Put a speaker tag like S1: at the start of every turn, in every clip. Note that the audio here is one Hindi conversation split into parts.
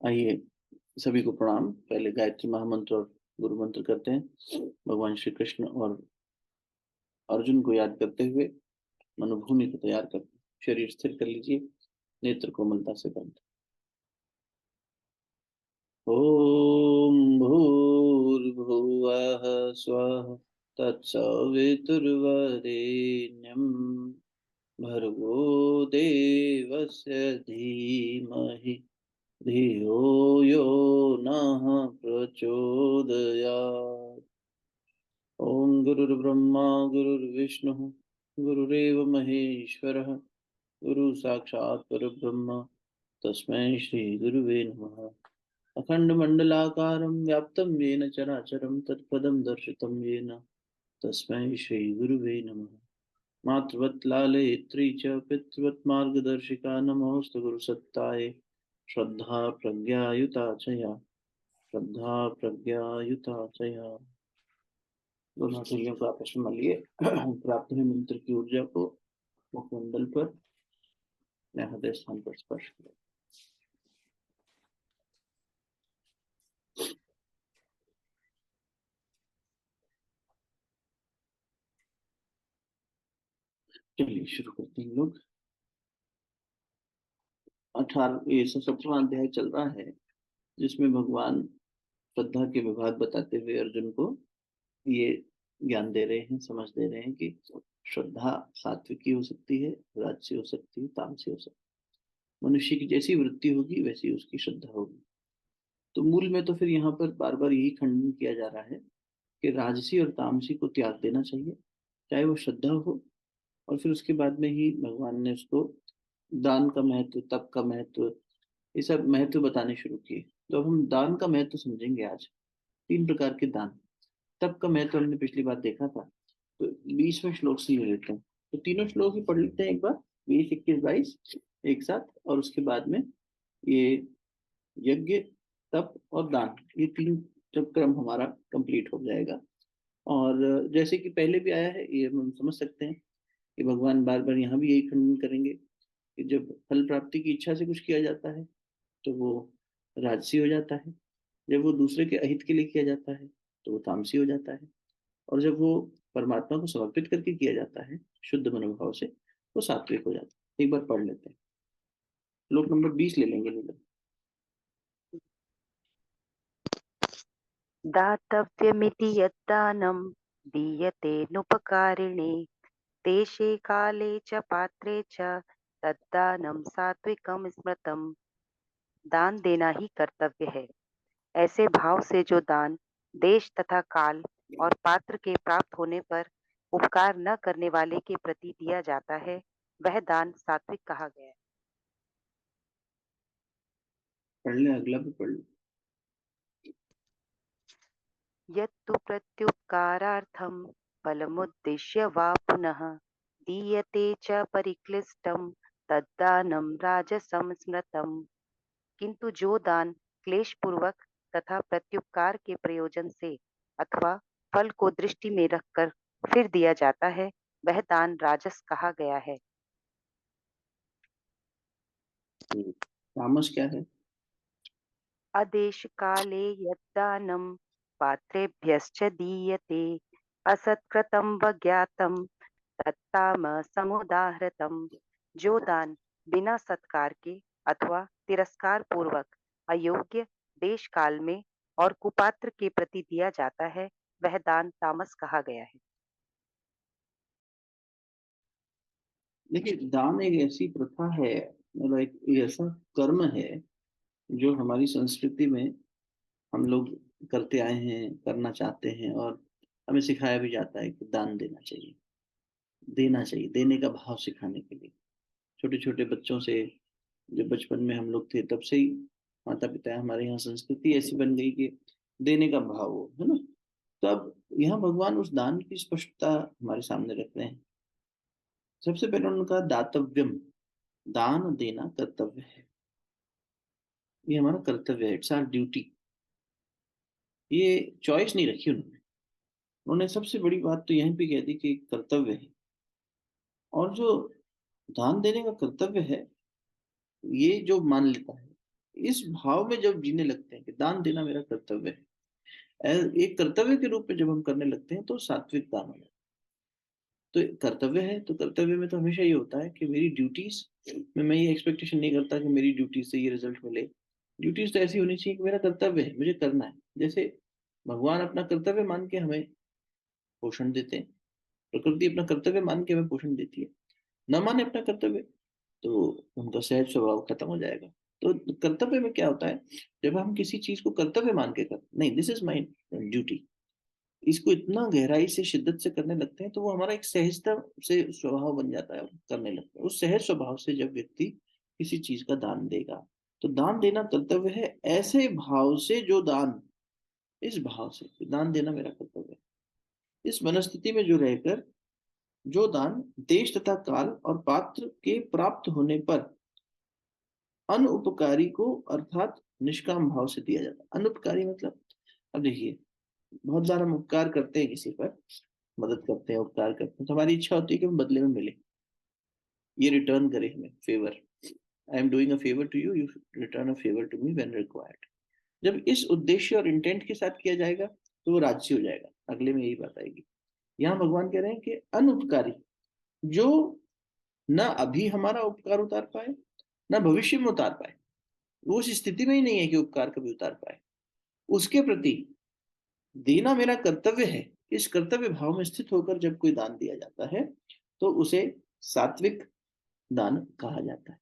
S1: आइए, सभी को प्रणाम। पहले गायत्री महामंत्र और गुरु मंत्र करते हैं। भगवान श्री कृष्ण और अर्जुन को याद करते हुए मनोभूमि को तैयार करते हैं। शरीर स्थिर कर लीजिए, नेत्र कोमलता से बंद। ओम भूर्भुवः स्वः तत्सवितुर्वरेण्यं भर्गो देवस्य धीमहि धियो यो नः प्रचोदयात्। ओम गुरुर्ब्रह्मा गुरुर्विष्णु गुरुरेव महेश्वरः गुरु साक्षात् परब्रह्म तस्मै श्री गुरुवे नमः। अखण्डमण्डलाकारं व्याप्तं येन चराचरं तत्पदं दर्शितं येन तस्मै श्री गुरुवे नमः। मातृवत् लालयित्री च पितृवत् मार्गदर्शिका नमोऽस्तु गुरुसत्तायै। श्रद्धा प्रज्ञायुता च या, श्रद्धा प्रज्ञायुता च या। दोनों हथेलियों को आपस में मलिए। प्राप्त हुई मंत्र की ऊर्जा को मुखमंडल पर या हृदय स्थान पर स्पर्श करें। चलिए शुरू करते हैं लोग। 18 ये 17वां अध्याय चल रहा है, जिसमें भगवान श्रद्धा के विभाग बताते हुए अर्जुन को ये ज्ञान दे रहे हैं, समझ दे रहे हैं कि श्रद्धा सात्विकी हो सकती है, राजसी हो सकती है, तामसी हो सकती है। मनुष्य की जैसी वृत्ति होगी वैसी उसकी श्रद्धा होगी। तो मूल में तो फिर यहाँ पर बार बार यही खंडन किया जा रहा है कि राजसी और तामसी को त्याग देना चाहिए, चाहे वो श्रद्धा हो। और फिर उसके बाद में ही भगवान ने उसको दान का महत्व, तप का महत्व, ये सब महत्व बताने शुरू किए। तो अब हम दान का महत्व समझेंगे आज। 3 प्रकार के दान। तप का महत्व हमने पिछली बार देखा था, तो 20वें श्लोक से ले लेते हैं। तो तीनों श्लोक ही पढ़ लेते हैं एक बार, 20, 21, 22 एक साथ। और उसके बाद में ये यज्ञ, तप और दान, ये 3 जब क्रम हमारा कंप्लीट हो जाएगा। और जैसे कि पहले भी आया है, ये हम समझ सकते हैं कि भगवान बार बार यहाँ भी यही खंडन करेंगे कि जब फल प्राप्ति की इच्छा से कुछ किया जाता है तो वो राजसी हो जाता है। जब वो दूसरे के अहित के लिए किया जाता है तो वो तामसी हो जाता है। और जब वो परमात्मा को समर्पित करके किया जाता है शुद्ध मनोभाव से, वो सात्विक हो जाता है। एक बार पढ़ लेते हैं। श्लोक नंबर 20 ले लेंगे नीलम।
S2: दातव्यमिति यद्दानं दीयतेनुपकारिणे देशे काले च पात्रे च तद्दानं सात्विकं स्मृतम्। दान देना ही कर्तव्य है। ऐसे भाव से जो दान देश तथा काल और पात्र के प्राप्त होने पर उपकार न करने वाले के प्रति दिया जाता है, वह दान सात्विक कहा गया है।
S1: पढ़ ले, अगला भी पढ़ ले।
S2: यत्तु प्रत्युपकारार्थं फलमुद्दिश्य वा पुनः दीयते च परिक्लिष्टं तद्दानं राजसं स्मृतम्। किंतु जो दान क्लेश पूर्वक तथा प्रत्युपकार के प्रयोजन से अथवा फल को दृष्टि में रखकर फिर दिया जाता है, वह दान राजस कहा गया है।
S1: तामस क्या है?
S2: अदेश काले यद्दानं पात्रेभ्यश्च दीयते असत्कृतं वज्ञातं तत्तामसमुदाहृतम्। जो दान बिना सत्कार के अथवा तिरस्कार पूर्वक अयोग्य देश काल में और कुपात्र के प्रति दिया जाता है, वह दान तामस कहा गया है।
S1: देखिए, दान एक ऐसी प्रथा है, मतलब एक ऐसा कर्म है जो हमारी संस्कृति में हम लोग करते आए हैं, करना चाहते हैं। और हमें सिखाया भी जाता है कि दान देना चाहिए, देना चाहिए, देने का भाव सिखाने के लिए। छोटे छोटे बच्चों से, जब बचपन में हम लोग थे तब से ही माता पिता, हमारे यहाँ संस्कृति ऐसी बन गई कि देने का भाव हो, है ना। तो अब यहाँ भगवान उस दान की स्पष्टता हमारे सामने रख रहे हैं। सबसे पहले उनका दातव्यम, दान देना कर्तव्य है। ये हमारा कर्तव्य है, इट्स आवर ड्यूटी। ये चॉइस नहीं रखी उन्होंने। उन्होंने सबसे बड़ी बात तो यहीं पे कह दी कि कर्तव्य है। और जो दान देने का कर्तव्य है, ये जो मान लेता है इस भाव में जब जीने लगते हैं कि दान देना मेरा कर्तव्य है, एक कर्तव्य के रूप में जब हम करने लगते हैं तो सात्विक दान हो जाता है। तो कर्तव्य है, तो कर्तव्य में तो हमेशा ये होता है कि मेरी ड्यूटीज में मैं ये एक्सपेक्टेशन नहीं करता कि मेरी ड्यूटीज से ये रिजल्ट मिले। ड्यूटीज तो ऐसी होनी चाहिए कि मेरा कर्तव्य है, मुझे करना है। जैसे भगवान अपना कर्तव्य मान के हमें पोषण देते हैं, प्रकृति अपना कर्तव्य मान के हमें पोषण देती है। न माने अपना कर्तव्य तो उनका सहज स्वभाव खत्म हो जाएगा। तो कर्तव्य में क्या होता है, जब हम किसी चीज को कर्तव्य मान के कर, नहीं दिस इज माई ड्यूटी, इसको इतना गहराई से शिद्दत से करने लगते हैं तो वो हमारा एक सहजता से स्वभाव बन जाता है, करने लगते हैं। उस सहज स्वभाव से जब व्यक्ति किसी चीज का दान देगा, तो दान देना कर्तव्य है। ऐसे भाव से जो दान, इस भाव से दान देना मेरा कर्तव्य है, इस मनस्थिति में जो रहकर जो दान देश तथा काल और पात्र के प्राप्त होने पर अनुपकारी को अर्थात निष्काम भाव से दिया जाता है। अनुपकारी मतलब, अब देखिए, बहुत बार हम उपकार करते हैं किसी पर, मदद करते हैं, उपकार करते हैं, तो हमारी इच्छा होती है कि हम बदले में मिले, ये रिटर्न करे हमें favour. I am doing a favour to you, you return a favour to me when required. जब इस उद्देश्य और इंटेंट के साथ किया जाएगा तो वो राजसी हो जाएगा, अगले में यही बात आएगी। यहाँ भगवान कह रहे हैं कि अनुपकारी, जो न अभी हमारा उपकार उतार पाए न भविष्य में उतार पाए, वो उस स्थिति में ही नहीं है कि उपकार कभी उतार पाए, उसके प्रति देना मेरा कर्तव्य है। इस कर्तव्य भाव में स्थित होकर जब कोई दान दिया जाता है तो उसे सात्विक दान कहा जाता है।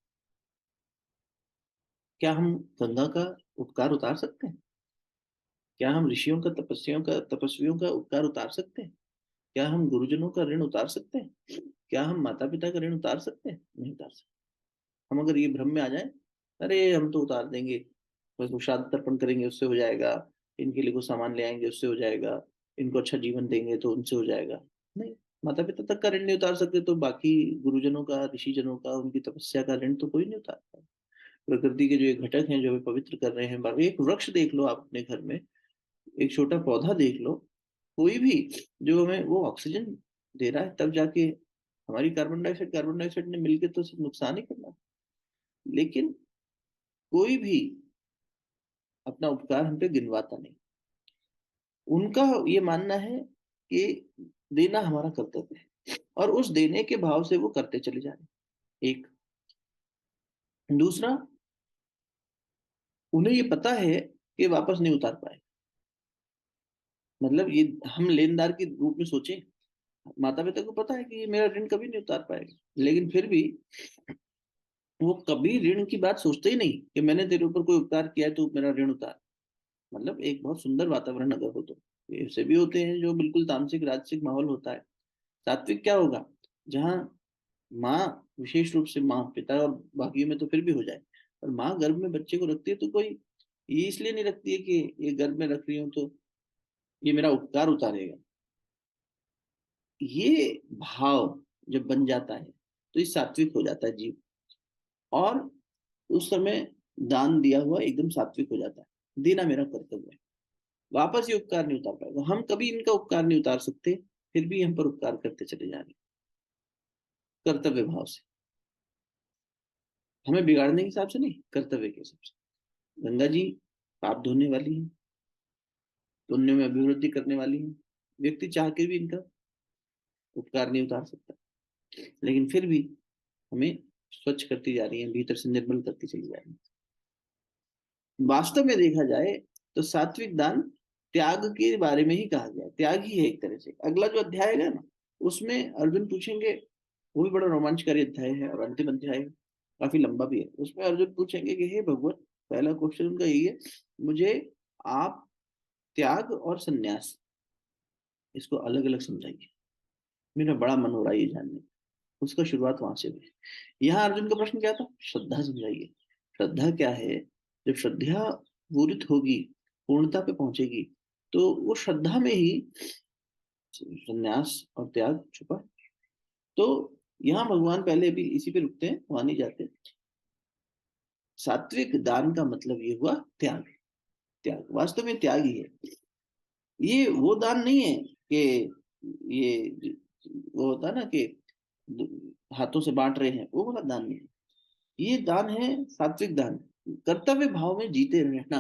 S1: क्या हम गंगा का उपकार उतार सकते हैं? क्या हम ऋषियों का, तपस्वियों का उपकार उतार सकते हैं? क्या हम गुरुजनों का ऋण उतार सकते हैं? क्या हम माता पिता का ऋण उतार सकते हैं? नहीं उतार सकते। हम अगर ये भ्रम में आ जाए, अरे हम तो उतार देंगे, बस वो श्राद्ध तर्पण करेंगे उससे हो जाएगा, इनके लिए कुछ सामान ले आएंगे उससे हो जाएगा, इनको अच्छा जीवन देंगे तो उनसे हो जाएगा। नहीं, माता पिता तक का ऋण नहीं उतार सकते तो बाकी गुरुजनों का, ऋषिजनों का, उनकी तपस्या का ऋण तो कोई नहीं उतारता। प्रकृति के जो ये घटक हैं जो हमें पवित्र कर रहे हैं, बार एक वृक्ष देख लो आप अपने घर में, एक छोटा पौधा देख लो, कोई भी जो हमें वो ऑक्सीजन दे रहा है, तब जाके हमारी कार्बन डाइऑक्साइड ने मिलकर तो सिर्फ नुकसान ही करना है। लेकिन कोई भी अपना उपकार हम पे गिनवाता नहीं। उनका ये मानना है कि देना हमारा कर्तव्य है और उस देने के भाव से वो करते चले जा रहे हैं। एक दूसरा, उन्हें ये पता है कि वापस नहीं उतार पाए, मतलब ये हम लेनदार के रूप में सोचें, माता पिता को पता है कि ये मेरा ऋण कभी नहीं उतार पाएगा, लेकिन फिर भी वो कभी ऋण की बात सोचते ही नहीं कि मैंने तेरे ऊपर कोई उपकार किया है तो मेरा ऋण उतार। मतलब एक बहुत सुंदर वातावरण अगर हो तो, ऐसे भी होते हैं जो बिल्कुल तामसिक राजसिक माहौल होता है। सात्विक क्या होगा, जहाँ माँ, विशेष रूप से माँ, पिता और बाकियों में तो फिर भी हो जाए, और माँ गर्भ में बच्चे को रखती है तो कोई ये इसलिए नहीं रखती है कि ये गर्भ में रख रही हूँ तो ये मेरा उपकार उतारेगा। ये भाव जब बन जाता है तो ये सात्विक हो जाता है जीव, और उस समय दान दिया हुआ एकदम सात्विक हो जाता है। देना मेरा कर्तव्य है, वापस ये उपकार नहीं उतार पाएगा, हम कभी इनका उपकार नहीं उतार सकते, फिर भी हम पर उपकार करते चले जा रहे हैं कर्तव्य भाव से। हमें बिगाड़ने के हिसाब से नहीं, कर्तव्य के हिसाब से। गंगा जी पाप धोने वाली है, पुण्य में अभिवृद्धि करने वाली है, व्यक्ति चाह के भी इनका उपकार नहीं उतार सकता, लेकिन फिर भी हमें स्वच्छ करती जा रही है, भीतर से निर्मल करती चली जा रही है। वास्तव में देखा जाए तो सात्विक दान त्याग के बारे में ही कहा गया, त्याग ही है एक तरह से। अगला जो अध्याय है ना, उसमें अर्जुन पूछेंगे, वो भी बड़ा रोमांचकारी अध्याय है और अंतिम अध्याय है, काफी लंबा भी है। उसमें अर्जुन पूछेंगे कि हे भगवान, पहला क्वेश्चन उनका यही है, मुझे आप त्याग और संन्यास, इसको अलग अलग समझाइए, मेरा बड़ा मन हो रहा है ये जानने। उसका शुरुआत वहां से हुई। यहाँ अर्जुन का प्रश्न क्या था, श्रद्धा समझाइए। श्रद्धा क्या है? जब श्रद्धा पूरित होगी, पूर्णता पे पहुंचेगी, तो वो श्रद्धा में ही संन्यास और त्याग छुपा है। तो यहाँ भगवान पहले भी इसी पे रुकते हैं, वहां नहीं जाते। सात्विक दान का मतलब ये हुआ त्याग। त्याग वास्तव में त्याग ही है। ये वो दान नहीं है कि ये वो होता है ना कि हाथों से बांट रहे हैं, वो वाला दान नहीं है। ये दान है सात्विक दान, कर्तव्य भाव में जीते रहना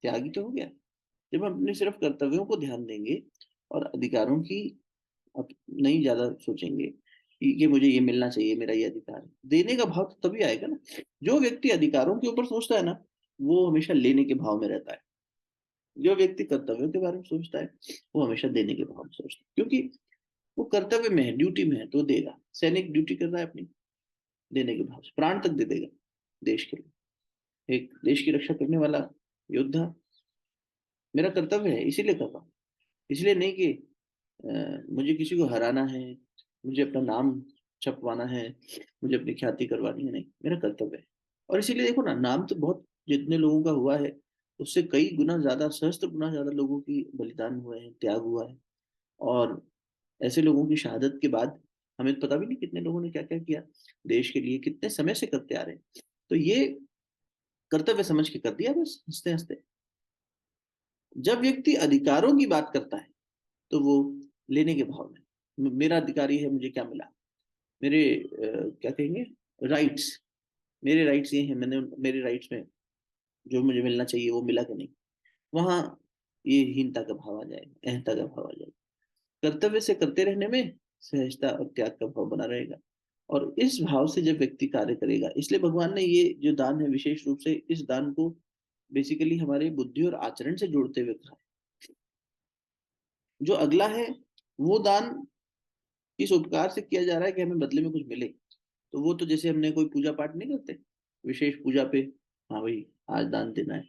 S1: त्यागी तो हो गया। जब हम अपने सिर्फ कर्तव्यों को ध्यान देंगे और अधिकारों की नहीं ज्यादा सोचेंगे कि ये मुझे ये मिलना चाहिए, मेरा ये अधिकार है, देने का भाव तो तभी आएगा ना। जो व्यक्ति अधिकारों के ऊपर सोचता है ना, वो हमेशा लेने के भाव में रहता है। जो व्यक्ति कर्तव्यों के बारे में सोचता है, वो हमेशा देने के भाव में सोचता है, क्योंकि वो कर्तव्य में है, ड्यूटी में है, तो देगा। सैनिक ड्यूटी कर रहा है अपनी, देने के भाव से प्राण तक दे देगा देश के लिए। एक देश की रक्षा करने वाला योद्धा, मेरा कर्तव्य है इसीलिए कर रहा हूँ, इसलिए नहीं कि मुझे किसी को हराना है, मुझे अपना नाम छपवाना है, मुझे अपनी ख्याति करवानी है, नहीं, मेरा कर्तव्य है। और इसीलिए देखो ना, नाम तो बहुत जितने लोगों का हुआ है, उससे कई गुना ज्यादा, सहस्त्र गुना ज्यादा लोगों की बलिदान हुए हैं, त्याग हुआ है। और ऐसे लोगों की शहादत के बाद हमें तो पता भी नहीं कितने लोगों ने क्या क्या किया देश के लिए, कितने समय से करते आ रहे हैं। तो ये कर्तव्य समझ के कर दिया बस, हंसते हंसते। जब व्यक्ति अधिकारों की बात करता है, तो वो लेने के भाव में, मेरा अधिकारी है, मुझे क्या मिला, मेरे क्या कहेंगे, राइट्स, मेरे राइट्स ये हैं, मैंने मेरे राइट्स में जो मुझे मिलना चाहिए वो मिला कि नहीं, वहां ये हीनता का भाव आ जाएगा, अहंता का भाव आ जाएगा। कर्तव्य से करते रहने में सहजता और त्याग का भाव बना रहेगा। और इस भाव से जब व्यक्ति कार्य करेगा, इसलिए भगवान ने ये जो दान है, विशेष रूप से इस दान को बेसिकली हमारे बुद्धि और आचरण से जोड़ते हुए कहा है। जो अगला है, वो दान इस उपकार से किया जा रहा है कि हमें बदले में कुछ मिले। तो वो तो जैसे हमने कोई पूजा पाठ नहीं करते, विशेष पूजा पे, हाँ भाई आज दान देना है,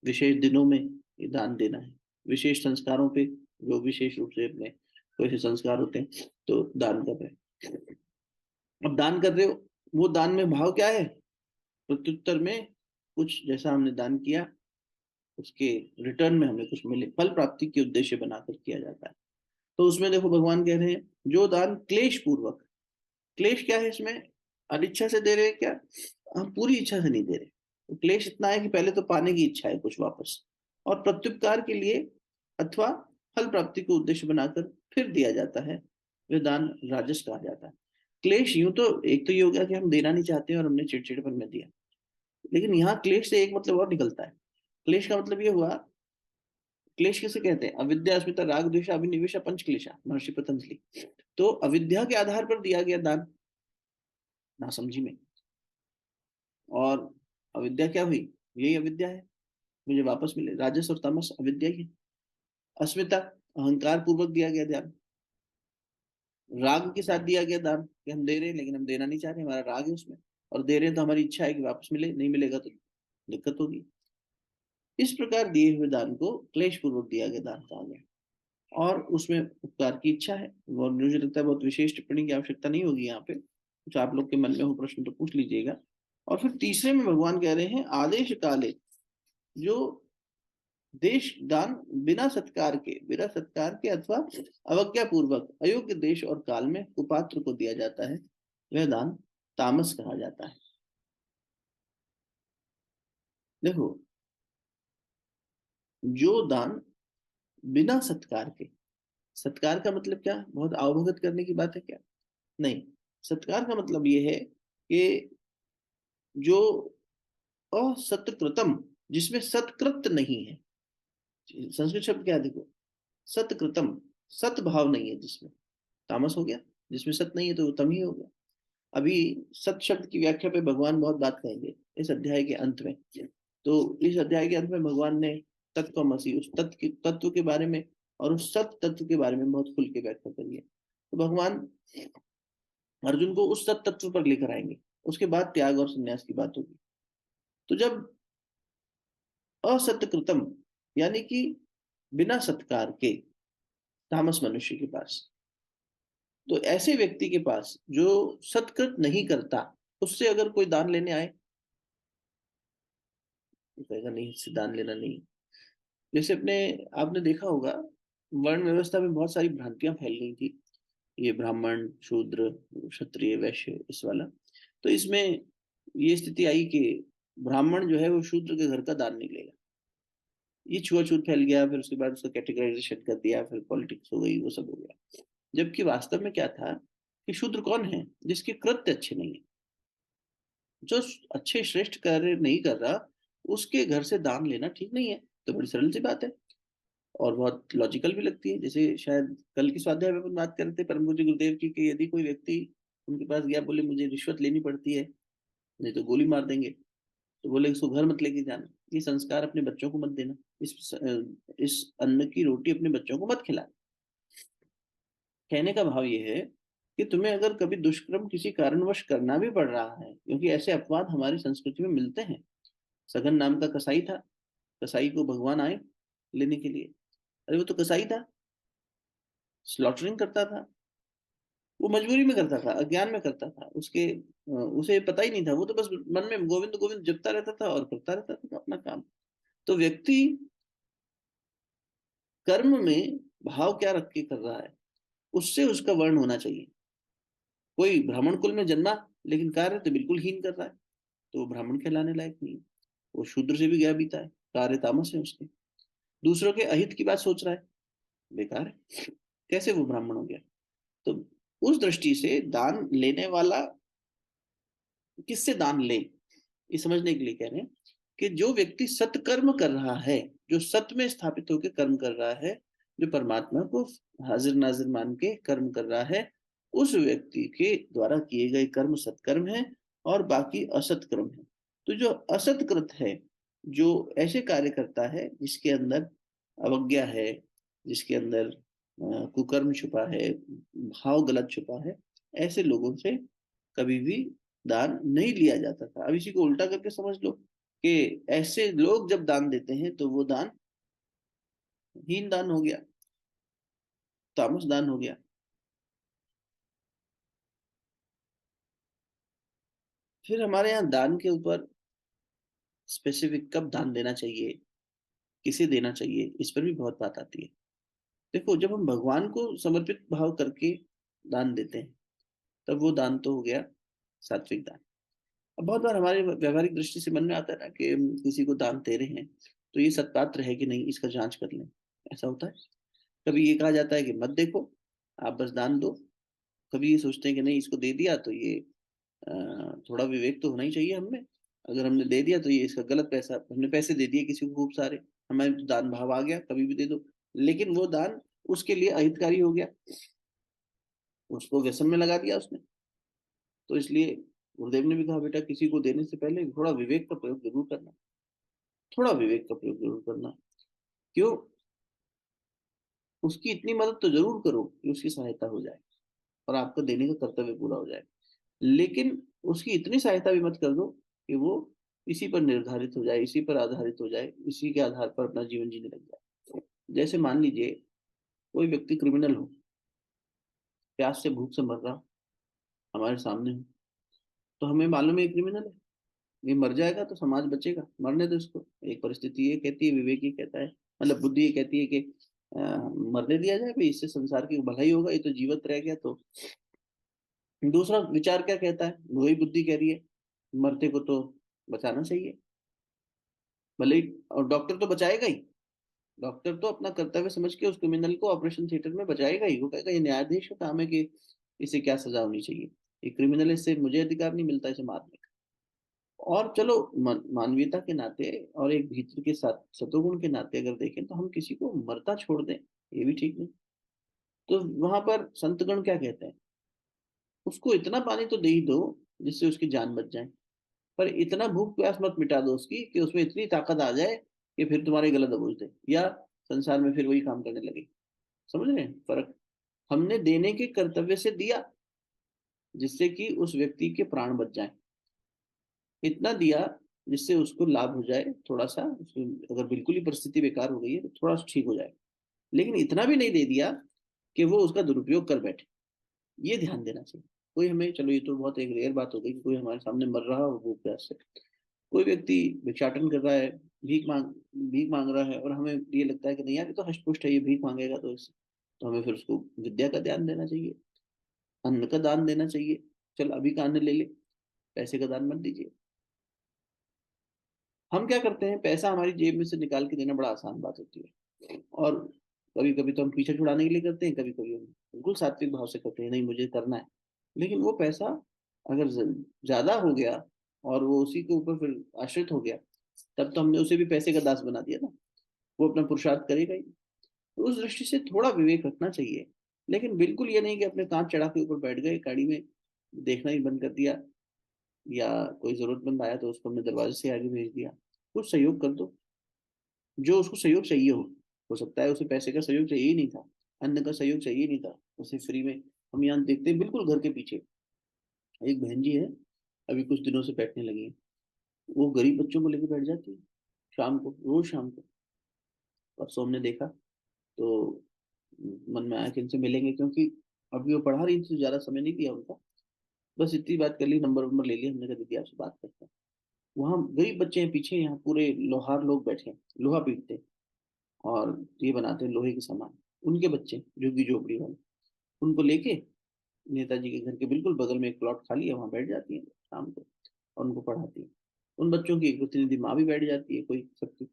S1: विशेष दिनों में ये दान देना है, विशेष संस्कारों पे, जो विशेष रूप से अपने कोई से संस्कार होते हैं, तो दान कर रहे हैं। अब दान कर रहे हो, वो दान में भाव क्या है, प्रत्युत्तर में कुछ जैसा हमने दान किया, उसके रिटर्न में हमें कुछ मिले, फल प्राप्ति के उद्देश्य बनाकर किया जाता है। तो उसमें देखो भगवान कह रहे हैं, जो दान क्लेश पूर्वक, क्लेश क्या है इसमें, अनिच्छा से दे रहे हैं क्या, हम पूरी इच्छा से नहीं दे रहे। तो क्लेश इतना है कि पहले तो पाने की इच्छा है कुछ वापस, और प्रत्युपकार के लिए अथवा फल प्राप्ति को उद्देश्य बनाकर फिर दिया जाता है, वह दान राजस कहा जाता है। क्लेश यूं तो एक तो ये हो गया कि हम देना नहीं चाहते और हमने चिड़चिड़पन में दिया, लेकिन यहाँ क्लेश से एक मतलब और निकलता है। क्लेश का मतलब ये हुआ, क्लेश किसे कहते हैं, अविद्या अस्मिता राग द्वेष अभिनिवेश पंच क्लेशा, महर्षि पतंजलि। तो अविद्या के आधार पर दिया गया दान, नासमझी में। और अविद्या क्या हुई, यही अविद्या है, मुझे वापस मिले, राजस और तामस अविद्या ही है। अस्मिता, अहंकार पूर्वक दिया गया ध्यान, राग के साथ दिया गया दान कि हम दे रहे हैं लेकिन हम देना नहीं चाह रहे, हमारा राग है उसमें, और दे रहे हैं तो हमारी इच्छा है कि वापस मिले, नहीं मिलेगा तो दिक्कत होगी। इस प्रकार दिए हुए दान को क्लेश पूर्वक दिया गया दान कहा गया, और उसमें उपकार की इच्छा है। और मुझे लगता है बहुत विशेष टिप्पणी की आवश्यकता नहीं होगी यहाँ पे, कुछ आप लोग के मन में हो प्रश्न तो पूछ लीजिएगा। और फिर तीसरे में भगवान कह रहे हैं, आदेश काले, जो देश दान बिना सत्कार के अथवा अवज्ञा पूर्वक अयोग्य देश और काल में कुपात्र को दिया जाता है, वह दान तामस कहा जाता है। देखो, जो दान बिना सत्कार के, सत्कार का मतलब क्या, बहुत अवभगत करने की बात है क्या, नहीं। सत्कार का मतलब ये है कि जो असत्कृतम, जिसमें सत्कृत नहीं है, संस्कृत शब्द क्या है देखो, सत्कृतम, सत भाव नहीं है जिसमें, तामस हो गया। जिसमें सत नहीं है तो वो तम ही हो गया। अभी सत शब्द की व्याख्या पे भगवान बहुत बात कहेंगे इस अध्याय के अंत में। तो इस अध्याय के अंत में भगवान ने तत्वमसि, उस तत्व के बारे में और उस सत तत्व के बारे में बहुत खुल के व्याख्या करी है। तो भगवान अर्जुन को उस सत तत्व पर लेकर आएंगे, उसके बाद त्याग और संन्यास की बात होगी। तो जब असत्कृतम, यानी कि बिना सत्कार के, तामस मनुष्य के पास, तो ऐसे व्यक्ति के पास जो सत्कृत नहीं करता, उससे अगर कोई दान लेने आए तो कहेगा नहीं, इससे दान लेना नहीं। जैसे अपने, आपने देखा होगा, वर्ण व्यवस्था में बहुत सारी भ्रांतियां फैल गई थी, ये ब्राह्मण शूद्र क्षत्रिय वैश्य इस वाला। तो इसमें ये स्थिति आई कि ब्राह्मण जो है वो शूद्र के घर का दान नहीं लेगा, ये छुआछूत फैल गया। फिर उसके बाद उसका कैटेगराइजेशन कर दिया, फिर पॉलिटिक्स हो गई, वो सब हो गया। जबकि वास्तव में क्या था कि शूद्र कौन है, जिसके कृत्य अच्छे नहीं है, जो अच्छे श्रेष्ठ कार्य नहीं कर रहा, उसके घर से दान लेना ठीक नहीं है। तो बड़ी सरल सी बात है और बहुत लॉजिकल भी लगती है। जैसे शायद कल की स्वाध्याय में अपन बात कर रहे थे परम पूज्य गुरुदेव की कि यदि कोई व्यक्ति उनके पास गया, बोले मुझे रिश्वत लेनी पड़ती है, नहीं तो गोली मार देंगे, तो बोले इसको घर मत लेके जाना, ये संस्कार अपने बच्चों को मत देना, इस अन्न की रोटी अपने बच्चों को मत खिलाना। कहने का भाव ये है कि तुम्हें अगर कभी दुष्कर्म किसी कारणवश करना भी पड़ रहा है, क्योंकि ऐसे अपवाद हमारी संस्कृति में मिलते हैं। सगन नाम का कसाई था, कसाई को भगवान आए लेने के लिए, अरे वो तो कसाई था, स्लॉटरिंग करता था, वो मजबूरी में करता था, अज्ञान में करता था, उसे पता ही नहीं था, वो तो बस मन में गोविंद गोविंद जपता रहता था और करता रहता था अपना काम। तो व्यक्ति कर्म में भाव क्या रख के कर रहा है, उससे उसका वर्ण होना चाहिए। कोई ब्राह्मण कुल में जन्मा लेकिन कार्य तो बिल्कुल हीन कर रहा है, तो वो ब्राह्मण कहलाने लायक नहीं है, वो शूद्र से भी गया बीता है, कार्य तामस है उसके। दूसरों के अहित की बात सोच रहा है, बेकार है, कैसे वो ब्राह्मण हो गया। तो उस दृष्टि से दान लेने वाला किससे दान ले, ये समझने के लिए कह रहे हैं कि जो व्यक्ति सत्कर्म कर रहा है, जो सत्य में स्थापित होकर कर्म कर रहा है, जो परमात्मा को हाजिर नाजिर मान के कर्म कर रहा है, उस व्यक्ति के द्वारा किए गए कर्म सत्कर्म है और बाकी असत कर्म है। तो जो असत्कृत है, जो ऐसे कार्य करता है जिसके अंदर अवज्ञा है, जिसके अंदर कुकर्म छुपा है, भाव गलत छुपा है, ऐसे लोगों से कभी भी दान नहीं लिया जाता था। अब इसी को उल्टा करके समझ लो कि ऐसे लोग जब दान देते हैं तो वो दान हीन दान हो गया, तामस दान हो गया। फिर हमारे यहाँ दान के ऊपर स्पेसिफिक कब दान देना चाहिए, किसे देना चाहिए, इस पर भी बहुत बात आती है। देखो, जब हम भगवान को समर्पित भाव करके दान देते हैं, तब वो दान तो हो गया सात्विक दान। अब बहुत बार हमारे व्यवहारिक दृष्टि से मन में आता है ना कि हम किसी को दान दे रहे हैं तो ये सत्पात्र है कि नहीं, इसका जांच कर लें। ऐसा होता है। कभी ये कहा जाता है कि मत देखो, आप बस दान दो। कभी ये सोचते हैं कि नहीं, इसको दे दिया तो ये थोड़ा विवेक तो होना ही चाहिए हमें, अगर हमने दे दिया तो ये इसका गलत पैसा, हमने पैसे दे दिए किसी को खूब सारे, हमें तो दान भाव आ गया, कभी भी दे दो। लेकिन वो दान उसके लिए अहितकारी हो गया, उसको व्यसन में लगा दिया उसने। तो इसलिए गुरुदेव ने भी कहा, बेटा किसी को देने से पहले थोड़ा विवेक का प्रयोग जरूर करना, थोड़ा विवेक का प्रयोग जरूर करना। क्यों? उसकी इतनी मदद तो जरूर करो कि उसकी सहायता हो जाए और आपका देने का कर्तव्य पूरा हो जाए, लेकिन उसकी इतनी सहायता भी मत कर दो कि वो इसी पर निर्धारित हो जाए, इसी पर आधारित हो जाए, इसी के आधार पर अपना जीवन जीने लग जाए। जैसे मान लीजिए कोई व्यक्ति क्रिमिनल हो, प्यास से भूख से मर रहा हमारे सामने हो, तो हमें मालूम है ये क्रिमिनल है, ये मर जाएगा तो समाज बचेगा, मरने दो इसको। एक परिस्थिति ये कहती है, विवेक ये कहता है, मतलब बुद्धि ये कहती है कि मरने दिया जाए भाई, इससे संसार की भलाई होगा, ये तो जीवित रह गया तो। दूसरा विचार क्या कहता है, वही बुद्धि कह रही है मरते को तो बचाना चाहिए, भले ही, और डॉक्टर तो बचाएगा ही, डॉक्टर तो अपना कर्तव्य समझ के उस क्रिमिनल को ऑपरेशन थिएटर में बचाएगा ही। वो कहेगा ये न्यायाधीश का काम है कि इसे क्या सजा होनी चाहिए, ये क्रिमिनल है, इससे मुझे अधिकार नहीं मिलता इसे मारने का। और चलो मानवीयता के नाते और एक भीतर के साथ सतोगुण के नाते अगर देखें तो हम किसी को मरता छोड़ दें, ये भी ठीक नहीं। तो वहां पर संतगण क्या कहते हैं, उसको इतना पानी तो दे ही दो जिससे उसकी जान बच जाए, पर इतना भूख प्यास मत मिटा दो उसकी कि उसमें इतनी ताकत आ जाए कि फिर तुम्हारे गला दबोच दे या संसार में फिर वही काम करने लगे। समझ रहे हैं फर्क? हमने देने के कर्तव्य से दिया जिससे कि उस व्यक्ति के प्राण बच जाए, इतना दिया जिससे उसको लाभ हो जाए थोड़ा सा, अगर बिल्कुल ही परिस्थिति बेकार हो गई है तो थोड़ा सा ठीक हो जाए, लेकिन इतना भी नहीं दे दिया कि वो उसका दुरुपयोग कर बैठे। ये ध्यान देना चाहिए। कोई हमें, चलो ये तो बहुत एक रेयर बात हो गई कि कोई हमारे सामने मर रहा हो भूख प्यास से, कोई व्यक्ति भिक्षाटन कर रहा है, भीख मांग रहा है, और हमें ये लगता है कि नहीं यार ये तो हष्टपुष्ट है, ये भीख मांगेगा तो इससे, तो हमें फिर उसको विद्या का ध्यान देना चाहिए, अन्न का दान देना चाहिए। चल अभी का अन्न ले ले, पैसे का दान मत दीजिए। हम क्या करते हैं, पैसा हमारी जेब में से निकाल के देना बड़ा आसान बात होती है, और कभी कभी तो हम पीछे छुड़ाने के लिए करते हैं, कभी कभी हम बिल्कुल सात्विक भाव से करते हैं, नहीं मुझे करना है। लेकिन वो पैसा अगर ज्यादा हो गया और वो उसी के ऊपर फिर आश्रित हो गया, तब तो हमने उसे भी पैसे का दास बना दिया ना, वो अपना पुरुषार्थ करेगा ही। तो उस दृष्टि से थोड़ा विवेक रखना चाहिए, लेकिन बिल्कुल ये नहीं कि अपने कांच चढ़ा के ऊपर बैठ गए गाड़ी में, देखना ही बंद कर दिया, या कोई जरूरतमंद आया तो उसको हमने दरवाजे से आगे भेज दिया। कुछ सहयोग कर दो, जो उसको सहयोग चाहिए हो सकता है उसे पैसे का सहयोग चाहिए ही नहीं था, अन्न का सहयोग चाहिए नहीं था, उसे फ्री में। हम यहाँ देखते हैं बिल्कुल घर के पीछे एक बहन जी है, अभी कुछ दिनों से बैठने लगी है। वो गरीब बच्चों को लेकर बैठ जाती है शाम को, रोज शाम को। परसों हमने देखा तो मन में आया कि इनसे मिलेंगे, क्योंकि अभी वो पढ़ा रही थी तो ज्यादा समय नहीं दिया उनका, बस इतनी बात कर ली, नंबर वंबर ले लिया, हमने कहा दीदी आपसे बात करते हैं। वहाँ गरीब बच्चे हैं पीछे, यहाँ पूरे लोहार लोग बैठे हैं, लोहा पीटते हैं और ये बनाते हैं लोहे के सामान। उनके बच्चे झुग्गी झोपड़ी वाले, उनको लेके नेताजी के घर के बिल्कुल बगल में एक प्लॉट खाली है, वहां बैठ जाती है शाम को और उनको पढ़ाती है। उन बच्चों की एक प्रतिनिधि माँ भी बैठ जाती है कोई सबकी,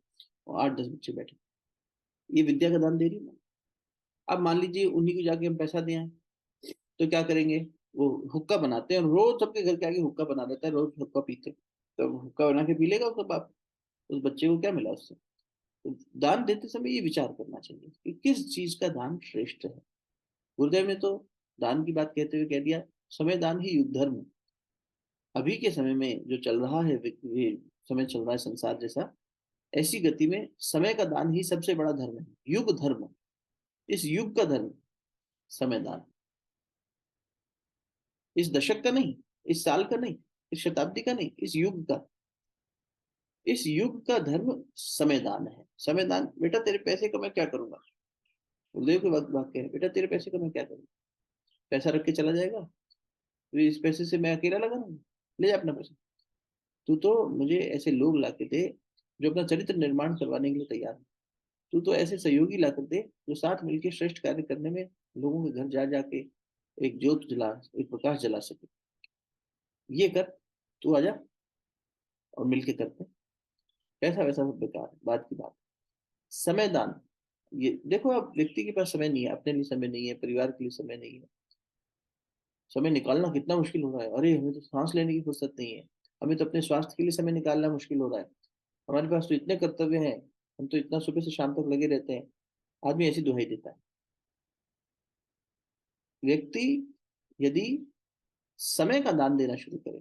S1: और 8-10 बच्चे बैठे। ये विद्या का दान दे रही है ना। अब मान लीजिए उन्हीं को जाके हम पैसा दें आए, तो क्या करेंगे, वो हुक्का बनाते हैं और रोज सबके घर के आगे हुक्का बना देता है, रोज हुक्का पीते हैं। तो हुक्का बना के पी लेगा उसका बाप, उस बच्चे को क्या मिला उससे। तो दान देते समय ये विचार करना चाहिए कि किस चीज का दान श्रेष्ठ है। गुरुदेव ने तो दान की बात कहते हुए कह दिया, समय दान ही युग धर्म है। अभी के समय में जो चल रहा है, ये समय चल रहा है संसार जैसा, ऐसी गति में समय का दान ही सबसे बड़ा धर्म है, युग धर्म। इस युग का धर्म समय दान, इस दशक का नहीं, इस साल का नहीं, इस शताब्दी का नहीं, इस युग का। इस युग का धर्म समय दान है। समय दान, बेटा तेरे पैसे का मैं क्या करूंगा, गुरुदेव के वक्त वाक्य है, बेटा तेरे पैसे का मैं क्या करूंगा, पैसा रख के चला जाएगा, तो इस पैसे से मैं अकेला लगा रहूंगा, ले जा अपना पैसा। तू तो मुझे ऐसे लोग ला के दे जो अपना चरित्र निर्माण करवाने के लिए तैयार है। तू तो ऐसे सहयोगी ला कर दे जो साथ मिलकर श्रेष्ठ कार्य करने में लोगों के घर जा जाके एक ज्योत जला, एक प्रकाश जला सके। ये कर, तू आजा और मिलके करते हैं। पैसा वैसा सब बेकार है, बात की बात। समय दान, ये देखो, अब व्यक्ति के पास समय नहीं है, अपने लिए समय नहीं है, परिवार के लिए समय नहीं है। समय निकालना कितना मुश्किल हो रहा है, अरे हमें तो सांस लेने की फुर्सत नहीं है, हमें तो अपने स्वास्थ्य के लिए समय निकालना मुश्किल हो रहा है, हमारे पास तो इतने कर्तव्य हैं, हम तो इतना सुबह से शाम तक लगे रहते हैं। आदमी ऐसी दुहाई देता है। व्यक्ति यदि समय का दान देना शुरू करे,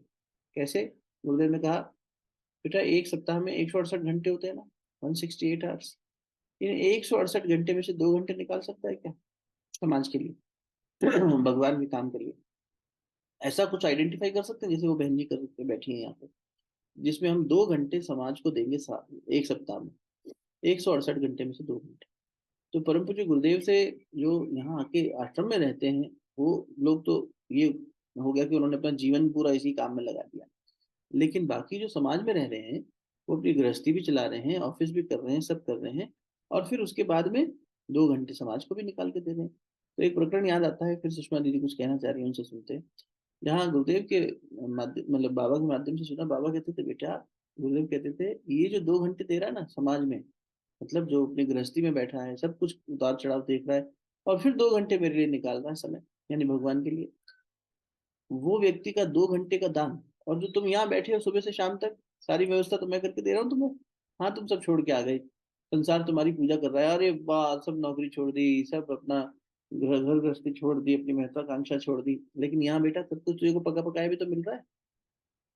S1: कैसे, गुरुदेव ने कहा, बेटा एक सप्ताह में 168 घंटे होते हैं ना, 168 आवर्स। इन 168 घंटे में से 2 घंटे निकाल सकता है क्या समाज के लिए, भगवान के काम के लिए। ऐसा कुछ आइडेंटिफाई कर सकते हैं जैसे वो बहन जी करके बैठी हैं यहाँ पे, जिसमें हम 2 घंटे समाज को देंगे एक सप्ताह में, 168 घंटे में से 2 घंटे। तो परम पूज्य गुरुदेव से जो यहाँ आके आश्रम में रहते हैं, वो लोग तो ये हो गया कि उन्होंने अपना जीवन पूरा इसी काम में लगा दिया। लेकिन बाकी जो समाज में रह रहे हैं, वो अपनी गृहस्थी भी चला रहे हैं, ऑफिस भी कर रहे हैं, सब कर रहे हैं, और फिर उसके बाद में 2 घंटे समाज को भी निकाल के दे रहे हैं। तो एक प्रकरण याद आता है, फिर सुषमा दीदी कुछ कहना चाह रही है, उनसे सुनते हैं। जहाँ गुरुदेव के माध्यम, मतलब बाबा के माध्यम से सुना, बाबा कहते थे, बेटा, गुरुदेव कहते थे, ये जो 2 घंटे दे रहा है ना समाज में, मतलब जो अपनी गृहस्थी में बैठा है, सब कुछ उतार चढ़ाव देख रहा है, और फिर 2 घंटे मेरे लिए निकाल रहा है समय, यानी भगवान के लिए, वो व्यक्ति का 2 घंटे का दान। और जो तुम यहाँ बैठे हो सुबह से शाम तक, सारी व्यवस्था तो मैं करके दे रहा हूँ तुम्हें। हाँ, तुम सब छोड़ के आ गए, संसार तुम्हारी पूजा कर रहा है, अरे वाह, सब नौकरी छोड़ दी, सब अपना घर गृहस्थी छोड़ दी, अपनी महत्वाकांक्षा छोड़ दी, लेकिन यहाँ बेटा सब कुछ तुझे को पका पकाया भी तो मिल रहा है।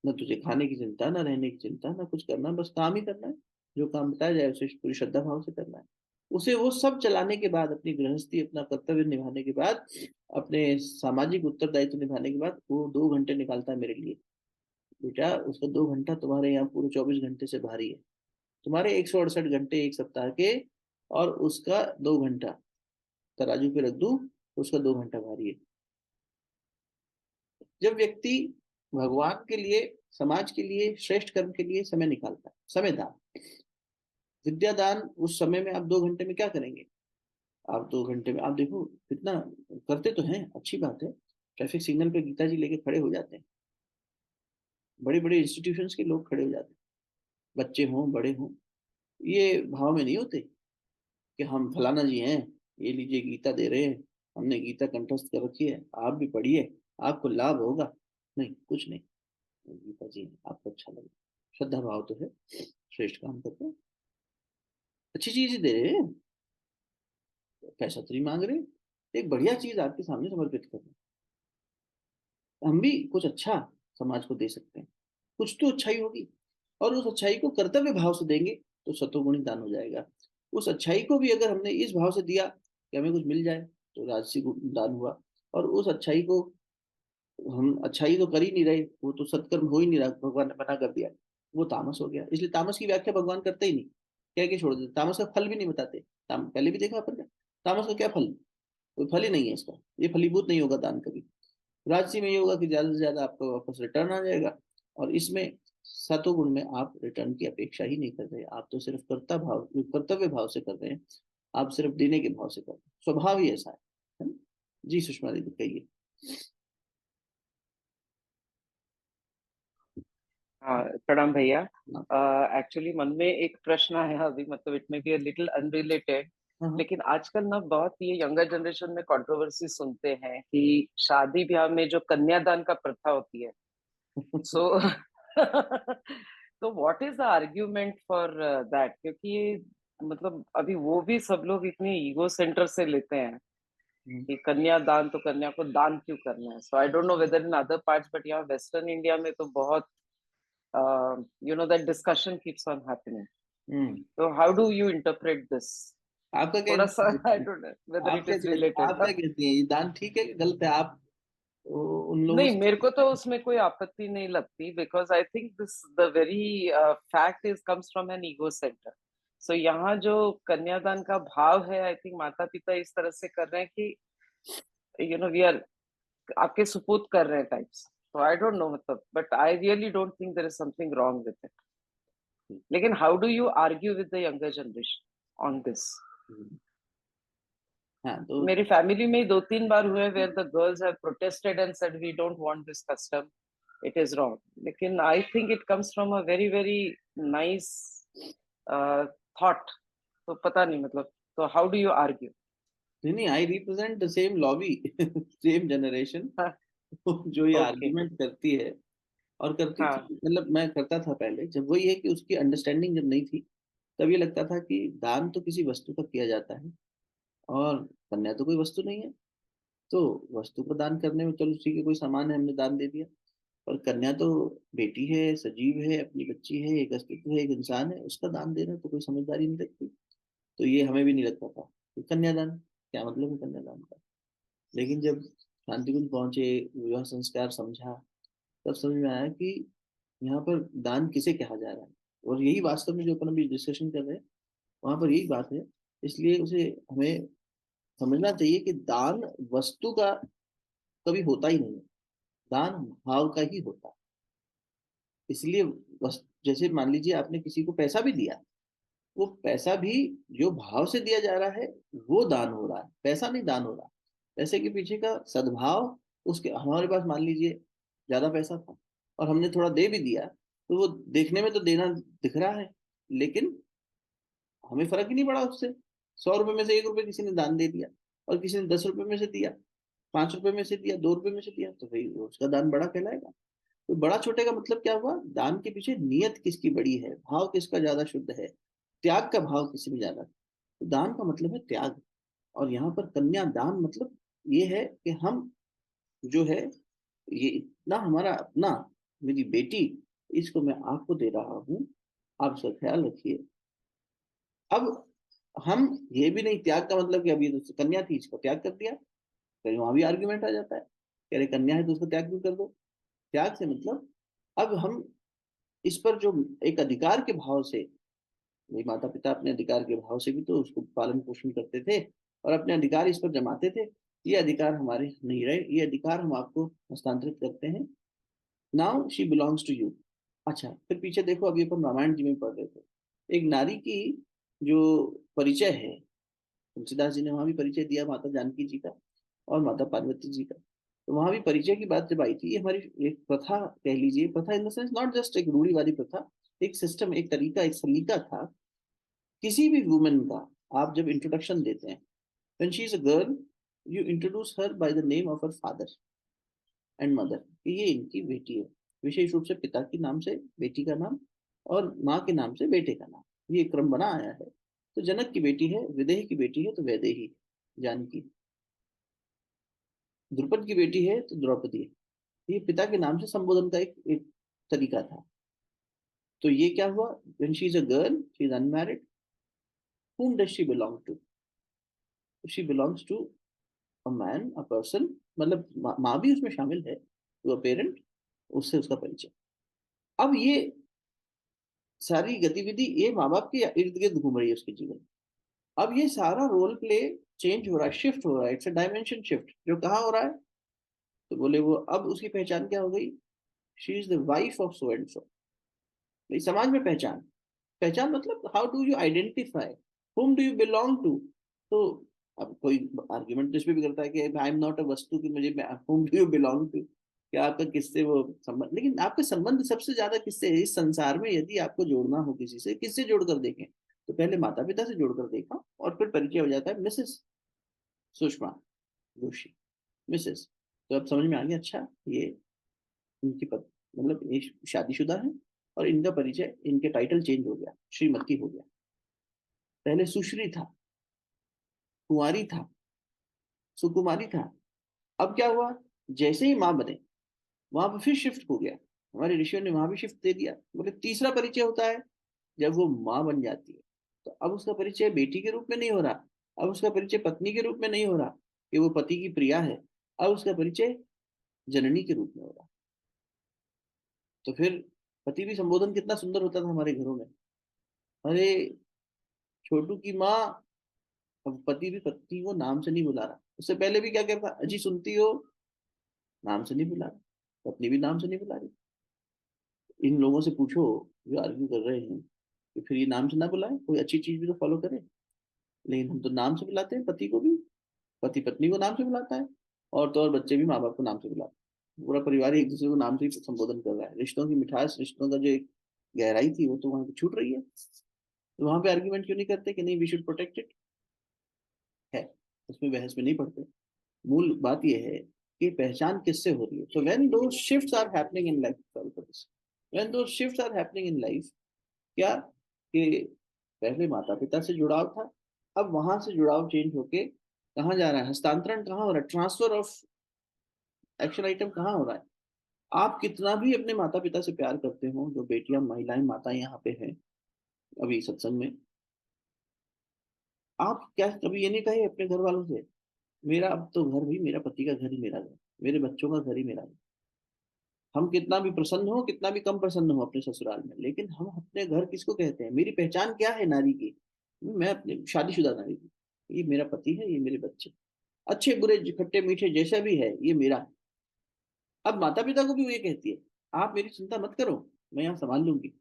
S1: न तुझे खाने की चिंता, न रहने की चिंता, न कुछ करना, बस काम ही करना है। जो काम बताया जाए उसे पूरी श्रद्धा भाव से करना है। उसे वो सब चलाने के बाद, अपनी गृहस्थी, अपना कर्तव्य निभाने के बाद, अपने सामाजिक उत्तरदायित्व निभाने के बाद, वो 2 घंटे निकालता है मेरे लिए। बेटा उसका 2 घंटा तुम्हारे यहाँ पूरे 24 घंटे से भारी है। तुम्हारे 168 घंटे एक सप्ताह के, और उसका 2 घंटा तराजू पे रख दूं, उसका 2 घंटा भारी है। जब व्यक्ति भगवान के लिए, समाज के लिए, श्रेष्ठ कर्म के लिए समय निकालता है, समय दान, विद्यादान, उस समय में आप 2 घंटे में क्या करेंगे। आप 2 घंटे में आप देखो कितना करते तो हैं, अच्छी बात है। ट्रैफिक सिग्नल पे गीता जी लेके खड़े हो जाते हैं, बड़े बड़े इंस्टीट्यूशंस के लोग खड़े हो जाते हैं, बच्चे हों बड़े हों, ये भाव में नहीं होते कि हम फलाना जी हैं, ये लीजिए गीता दे रहे हैं, हमने गीता कंठस्थ कर रखी है, आप भी पढ़िए, आपको लाभ होगा। नहीं, कुछ नहीं। गीता जी आपको अच्छा लगे, श्रद्धा भाव तो है, श्रेष्ठ काम करते हैं, अच्छी चीज दे रहे हैं, पैसा तो नहीं मांग रहे, एक बढ़िया चीज आपके सामने समर्पित कर रहे हैं, हम भी कुछ अच्छा समाज को दे सकते हैं, कुछ तो अच्छाई होगी। और उस अच्छाई को कर्तव्य भाव से देंगे तो सतोगुणी दान हो जाएगा। उस अच्छाई को भी अगर हमने इस भाव से दिया कि हमें कुछ मिल जाए तो राजसी दान हुआ। और उस अच्छाई को हम अच्छाई तो कर ही नहीं रहे, वो तो सत्कर्म हो ही नहीं रहा, भगवान ने मना कर दिया, वो तामस हो गया। इसलिए तामस की व्याख्या भगवान करते ही नहीं, कह के छोड़ देते, तामस का फल भी नहीं बताते। पहले भी देखा अपन ने, तामस का क्या फल, कोई फल ही नहीं है इसका, ये फलीभूत नहीं होगा दान कभी। राजसी में ये होगा कि ज्यादा से ज्यादा आपका वापस रिटर्न आ जाएगा। और इसमें सतोगुण में आप रिटर्न की अपेक्षा ही नहीं कर रहे, आप तो सिर्फ कर्तव्य भाव से कर रहे हैं, आप सिर्फ देने के भाव से कर रहे हैं, स्वभाव ही ऐसा है ना? जी सुषमा दीदी कहिए।
S3: हाँ, प्रणाम भैया।
S1: हाँ
S3: एक्चुअली मन में एक प्रश्न है अभी, मतलब इट में बी लिटिल अनरिलेटेड,
S1: हाँ हाँ।
S3: लेकिन आजकल ना बहुत ये यंगर जनरेशन में कंट्रोवर्सी सुनते हैं कि शादी ब्याह में जो कन्यादान का प्रथा होती है, सो तो what is the argument for that? क्योंकि ये मतलब अभी वो भी सब लोग इतने ईगो सेंटर से लेते हैं
S1: हम्म,
S3: कि कन्यादान, तो कन्या को दान क्यों करना है। So I don't know whether in other parts, but यहाँ वेस्टर्न इंडिया में तो बहुत that discussion keeps on happening.
S1: Hmm.
S3: So how do you interpret this?
S1: आपका क्या,
S3: थोड़ा सा I don't know whether
S1: आप
S3: it
S1: क्या
S3: is related.
S1: आप क्या कहती हैं, ये दान ठीक है कि गलत है? आप उन लोगों
S3: नहीं, मेरे
S1: से।
S3: को तो उसमें कोई आपत्ति नहीं लगती, because I think this the very fact is comes from an ego centre. सो यहाँ जो कन्यादान का भाव है, आई थिंक माता पिता इस तरह से कर रहे हैं कि वी आर आपके सुपुत कर रहे हैं टाइप्स। तो आई डोंट नो, मतलब but I really don't think there is something wrong with it. लेकिन how do you argue with the younger generation on this?
S1: Hmm, हाँ तो
S3: मेरी फैमिली में ही 2-3 बार हुए where the girls have protested and said we don't want this custom, it is wrong. लेकिन I think it comes from a very very nice thought. तो पता नहीं, मतलब तो हाउ डू यू आर्ग्यू?
S1: नहीं नहीं, I represent the same lobby, same generation जो ये
S3: ओके।
S1: आर्ग्यूमेंट करती है और करती थी।
S3: हाँ।
S1: मतलब मैं करता था पहले, जब वही है कि उसकी अंडरस्टैंडिंग जब नहीं थी, तब ये लगता था कि दान तो किसी वस्तु का किया जाता है और कन्या तो कोई वस्तु नहीं है, तो वस्तु को दान करने में चलो ठीक है, कोई सामान है हमने दान दे दिया, और कन्या तो बेटी है, सजीव है, अपनी बच्ची है, एक अस्तित्व है, एक इंसान है, उसका दान देना तो कोई समझदारी नहीं लगती। तो ये हमें भी नहीं लगता था कि कन्यादान क्या मतलब है कन्यादान का। लेकिन जब शांति कुंज पहुंचे, विवाह संस्कार समझा, तब समझ में आया कि यहाँ पर दान किसे कहा जा रहा है। और यही वास्तव में जो अपन अभी डिस्कशन कर रहे हैं, वहां पर यही बात है। इसलिए उसे हमें समझना चाहिए कि दान वस्तु का कभी होता ही नहीं है, दान भाव का ही होता है। इसलिए जैसे मान लीजिए आपने किसी को पैसा भी दिया, वो पैसा भी जो भाव से दिया जा रहा है वो दान हो रहा है, पैसा नहीं दान हो रहा। पैसे के पीछे का सद्भाव, उसके हमारे पास मान लीजिए ज्यादा पैसा था और हमने थोड़ा दे भी दिया, तो वो देखने में तो देना दिख रहा है, लेकिन हमें फर्क ही नहीं पड़ा उससे। 100 रुपए में से 1 रुपए किसी ने दान दे दिया, और किसी ने 10 रुपए में से दिया, 5 रुपए में से दिया, 2 रुपए में से दिया, तो भाई उसका दान बड़ा कहलाएगा। तो बड़ा छोटे का मतलब क्या हुआ, दान के पीछे नियत किसकी बड़ी है, भाव किसका ज्यादा शुद्ध है, त्याग का भाव किसी में ज्यादा है। तो दान का मतलब है त्याग। और यहाँ पर कन्या दान मतलब ये है कि हम जो है, ये इतना हमारा अपना, मेरी बेटी, इसको मैं आपको दे रहा हूँ, आप इसका ख्याल रखिए। अब हम ये भी नहीं, त्याग का मतलब कि अभी तो कन्या थी इसको त्याग कर दिया, कहीं वहां भी आर्ग्यूमेंट आ जाता है कि अरे कन्या है तो उसको त्याग क्यों कर दो। त्याग से मतलब अब हम इस पर जो एक अधिकार के भाव से, मेरे माता पिता अपने अधिकार के भाव से भी तो उसको पालन पोषण करते थे और अपने अधिकार इस पर जमाते थे, ये अधिकार हमारे नहीं रहे, ये अधिकार हम आपको हस्तांतरित करते हैं। Now she belongs to you. अच्छा फिर पीछे देखो, अभी अपन रामायण जी में पढ़ रहे थे, एक नारी की जो परिचय है, तुलसीदास जी ने वहां भी परिचय दिया माता जानकी जी का और माता पार्वती जी का। तो वहां भी परिचय की बात जब आई थी, ये हमारी एक प्रथा कह लीजिए, प्रथा in the sense not just एक रूढ़िवादी प्रथा, एक सिस्टम, एक तरीका, एक सलीका था। किसी भी वुमेन का आप जब इंट्रोडक्शन देते हैं, when she is a girl, you introduce her by the name of her father and mother, कि ये इनकी बेटी है, विशेष रूप से पिता के नाम से बेटी का नाम और माँ के नाम से बेटे का नाम, ये क्रम बना आया है। तो जनक की बेटी है, विदेह की बेटी है तो वैदेही जानकी, द्रुपद की बेटी है तो द्रौपदी है। ये पिता के नाम से संबोधन का एक तरीका था। तो ये क्या हुआ, when she is a girl, she is unmarried, whom does she belong to? She belongs to a man, a person, मतलब माँ भी उसमें शामिल है, तो पेरेंट, उससे उसका परिचय। अब ये सारी गतिविधि ये माँ बाप के इर्द गिर्द घूम रही है उसके जीवन में। अब ये सारा रोल प्ले चेंज हो रहा है, शिफ्ट हो रहा है, इट्स अ डायमेंशन शिफ्ट। जो कहाँ हो रहा है, तो बोले वो अब उसकी पहचान क्या हो गई, she is the wife of so and so. समाज में पहचान, पहचान मतलब how do you identify, whom do you belong to. तो अब कोई आर्ग्यूमेंट तो इस पे भी करता है कि आई एम नॉट अ वस्तु, कि मुझे whom do you belong to, क्या आपका किससे वो संबंध, लेकिन आपका संबंध सबसे ज्यादा किससे है इस संसार में। यदि आपको जोड़ना हो किसी से, किससे जोड़कर देखें, तो पहले माता पिता से जोड़कर देखा और फिर परिचय हो जाता है मिसेस सुषमा जोशी, मिसेस। तो अब समझ में आ गया, अच्छा ये इनकी मतलब ये शादीशुदा है और इनका परिचय, इनके टाइटल चेंज हो गया, श्रीमती हो गया। पहले सुश्री था, कुंवारी था, सुकुमारी था। अब क्या हुआ, जैसे ही माँ बने वहां पर फिर शिफ्ट हो गया, हमारे ऋषियों ने वहां भी शिफ्ट दे दिया। बोले तीसरा परिचय होता है जब वो माँ बन जाती है, तो अब उसका परिचय बेटी के रूप में नहीं हो रहा, अब उसका परिचय पत्नी के रूप में नहीं हो रहा कि वो पति की प्रिया है, अब उसका परिचय जननी के रूप में हो रहा। तो फिर पति भी संबोधन कितना सुंदर होता था हमारे घरों में, अरे छोटू की माँ। अब पति भी पत्नी को नाम से नहीं बुला रहा, उससे पहले भी क्या कहता, अजी सुनती हो, नाम से नहीं बुला रहा, पत्नी भी नाम से नहीं बुला रही। इन लोगों से पूछो जो आर्ग्यू कर रहे हैं कि फिर ये नाम से ना बुलाए, कोई अच्छी चीज भी तो फॉलो करे। लेकिन हम तो नाम से बुलाते हैं, पति को भी, पति पत्नी को नाम से बुलाता है, और तो और बच्चे भी माँ बाप को नाम से बुलाते हैं। पूरा परिवार एक दूसरे को नाम से ही संबोधन कर रहा है। रिश्तों की मिठास, रिश्तों का जो एक गहराई थी वो तो वहां पे छूट रही है। तो वहां पे आर्ग्यूमेंट क्यों नहीं करते कि नहीं वी शुड प्रोटेक्ट इट, है उसमें बहस में नहीं पड़ते। मूल बात यह है कि पहचान किससे हो रही है। तो when two shifts are happening in life, when two shifts are happening in life, क्या कि पहले माता पिता से जुड़ाव था, अब वहां से जुड़ाव चेंज होके कहाँ जा रहा है, हस्तांतरण कहाँ हो रहा है, ट्रांसफर ऑफ एक्शन आइटम कहाँ हो रहा है। आप कितना भी अपने माता पिता से प्यार करते हो, जो बेटियां महिलाएं माताएं यहाँ पे हैं अभी सत्संग में, आप क्या कभी ये नहीं कहे अपने घर वालों से, मेरा अब तो घर भी, मेरा पति का घर ही मेरा घर, मेरे बच्चों का घर ही मेरा घर। हम कितना भी प्रसन्न हो, कितना भी कम प्रसन्न हो अपने ससुराल में, लेकिन हम अपने घर किसको कहते हैं, मेरी पहचान क्या है नारी की, मैं अपने शादीशुदा नारी की, ये मेरा पति है, ये मेरे बच्चे, अच्छे बुरे खट्टे मीठे जैसा भी है ये मेरा है। अब माता पिता को भी वो ये कहती है, आप मेरी चिंता मत करो, मैं यहाँ संभाल लूंगी।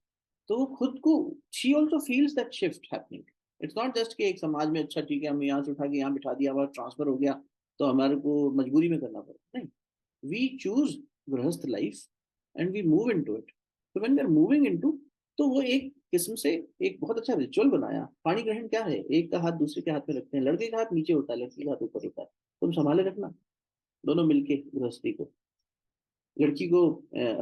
S1: तो वो खुद को, she also feels that shift happening. It's not just कि एक समाज में अच्छा ठीक है हम यहाँ से उठा के यहाँ बिठा दिया, हमारा ट्रांसफर हो गया तो हमारे को मजबूरी में करना पड़ा, नहीं। वी चूज गृहस्थ life and we move into it. तो when we are moving into, तो वो एक किस्म से एक बहुत अच्छा रिचुअल बनाया। पाणी ग्रहण क्या है, एक का हाथ दूसरे के हाथ में रखते हैं, लड़के का हाथ नीचे होता है, लड़की का हाथ ऊपर होता है, तुम संभाले रखना दोनों मिलके गृहस्थी को। लड़की को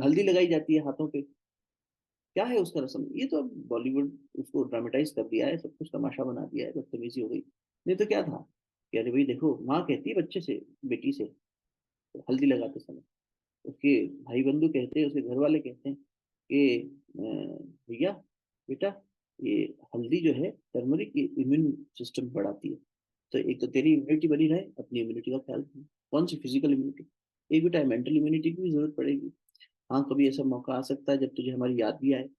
S1: हल्दी लगाई जाती है हाथों पे, क्या है उसका रस्म, ये तो अब बॉलीवुड उसको ड्रामेटाइज कर दिया है, सब कुछ तमाशा बना दिया है, बदतमीजी हो गई। नहीं तो क्या था कि अरे भाई देखो, माँ कहती है बच्चे से, बेटी से, तो हल्दी लगाते समय उसके भाई बंधु कहते हैं, उसके घर वाले कहते हैं कि भैया बेटा, ये हल्दी जो है टर्मरिक, ये इम्यून सिस्टम बढ़ाती है, तो एक तो तेरी इम्यूनिटी बनी रहे, अपनी इम्यूनिटी का ख्याल रखना। कौन सी फिजिकल इम्यूनिटी, एक बेटा मेंटल इम्यूनिटी की भी जरूरत पड़ेगी। हाँ कभी ऐसा मौका आ सकता है जब तुझे हमारी याद भी आए,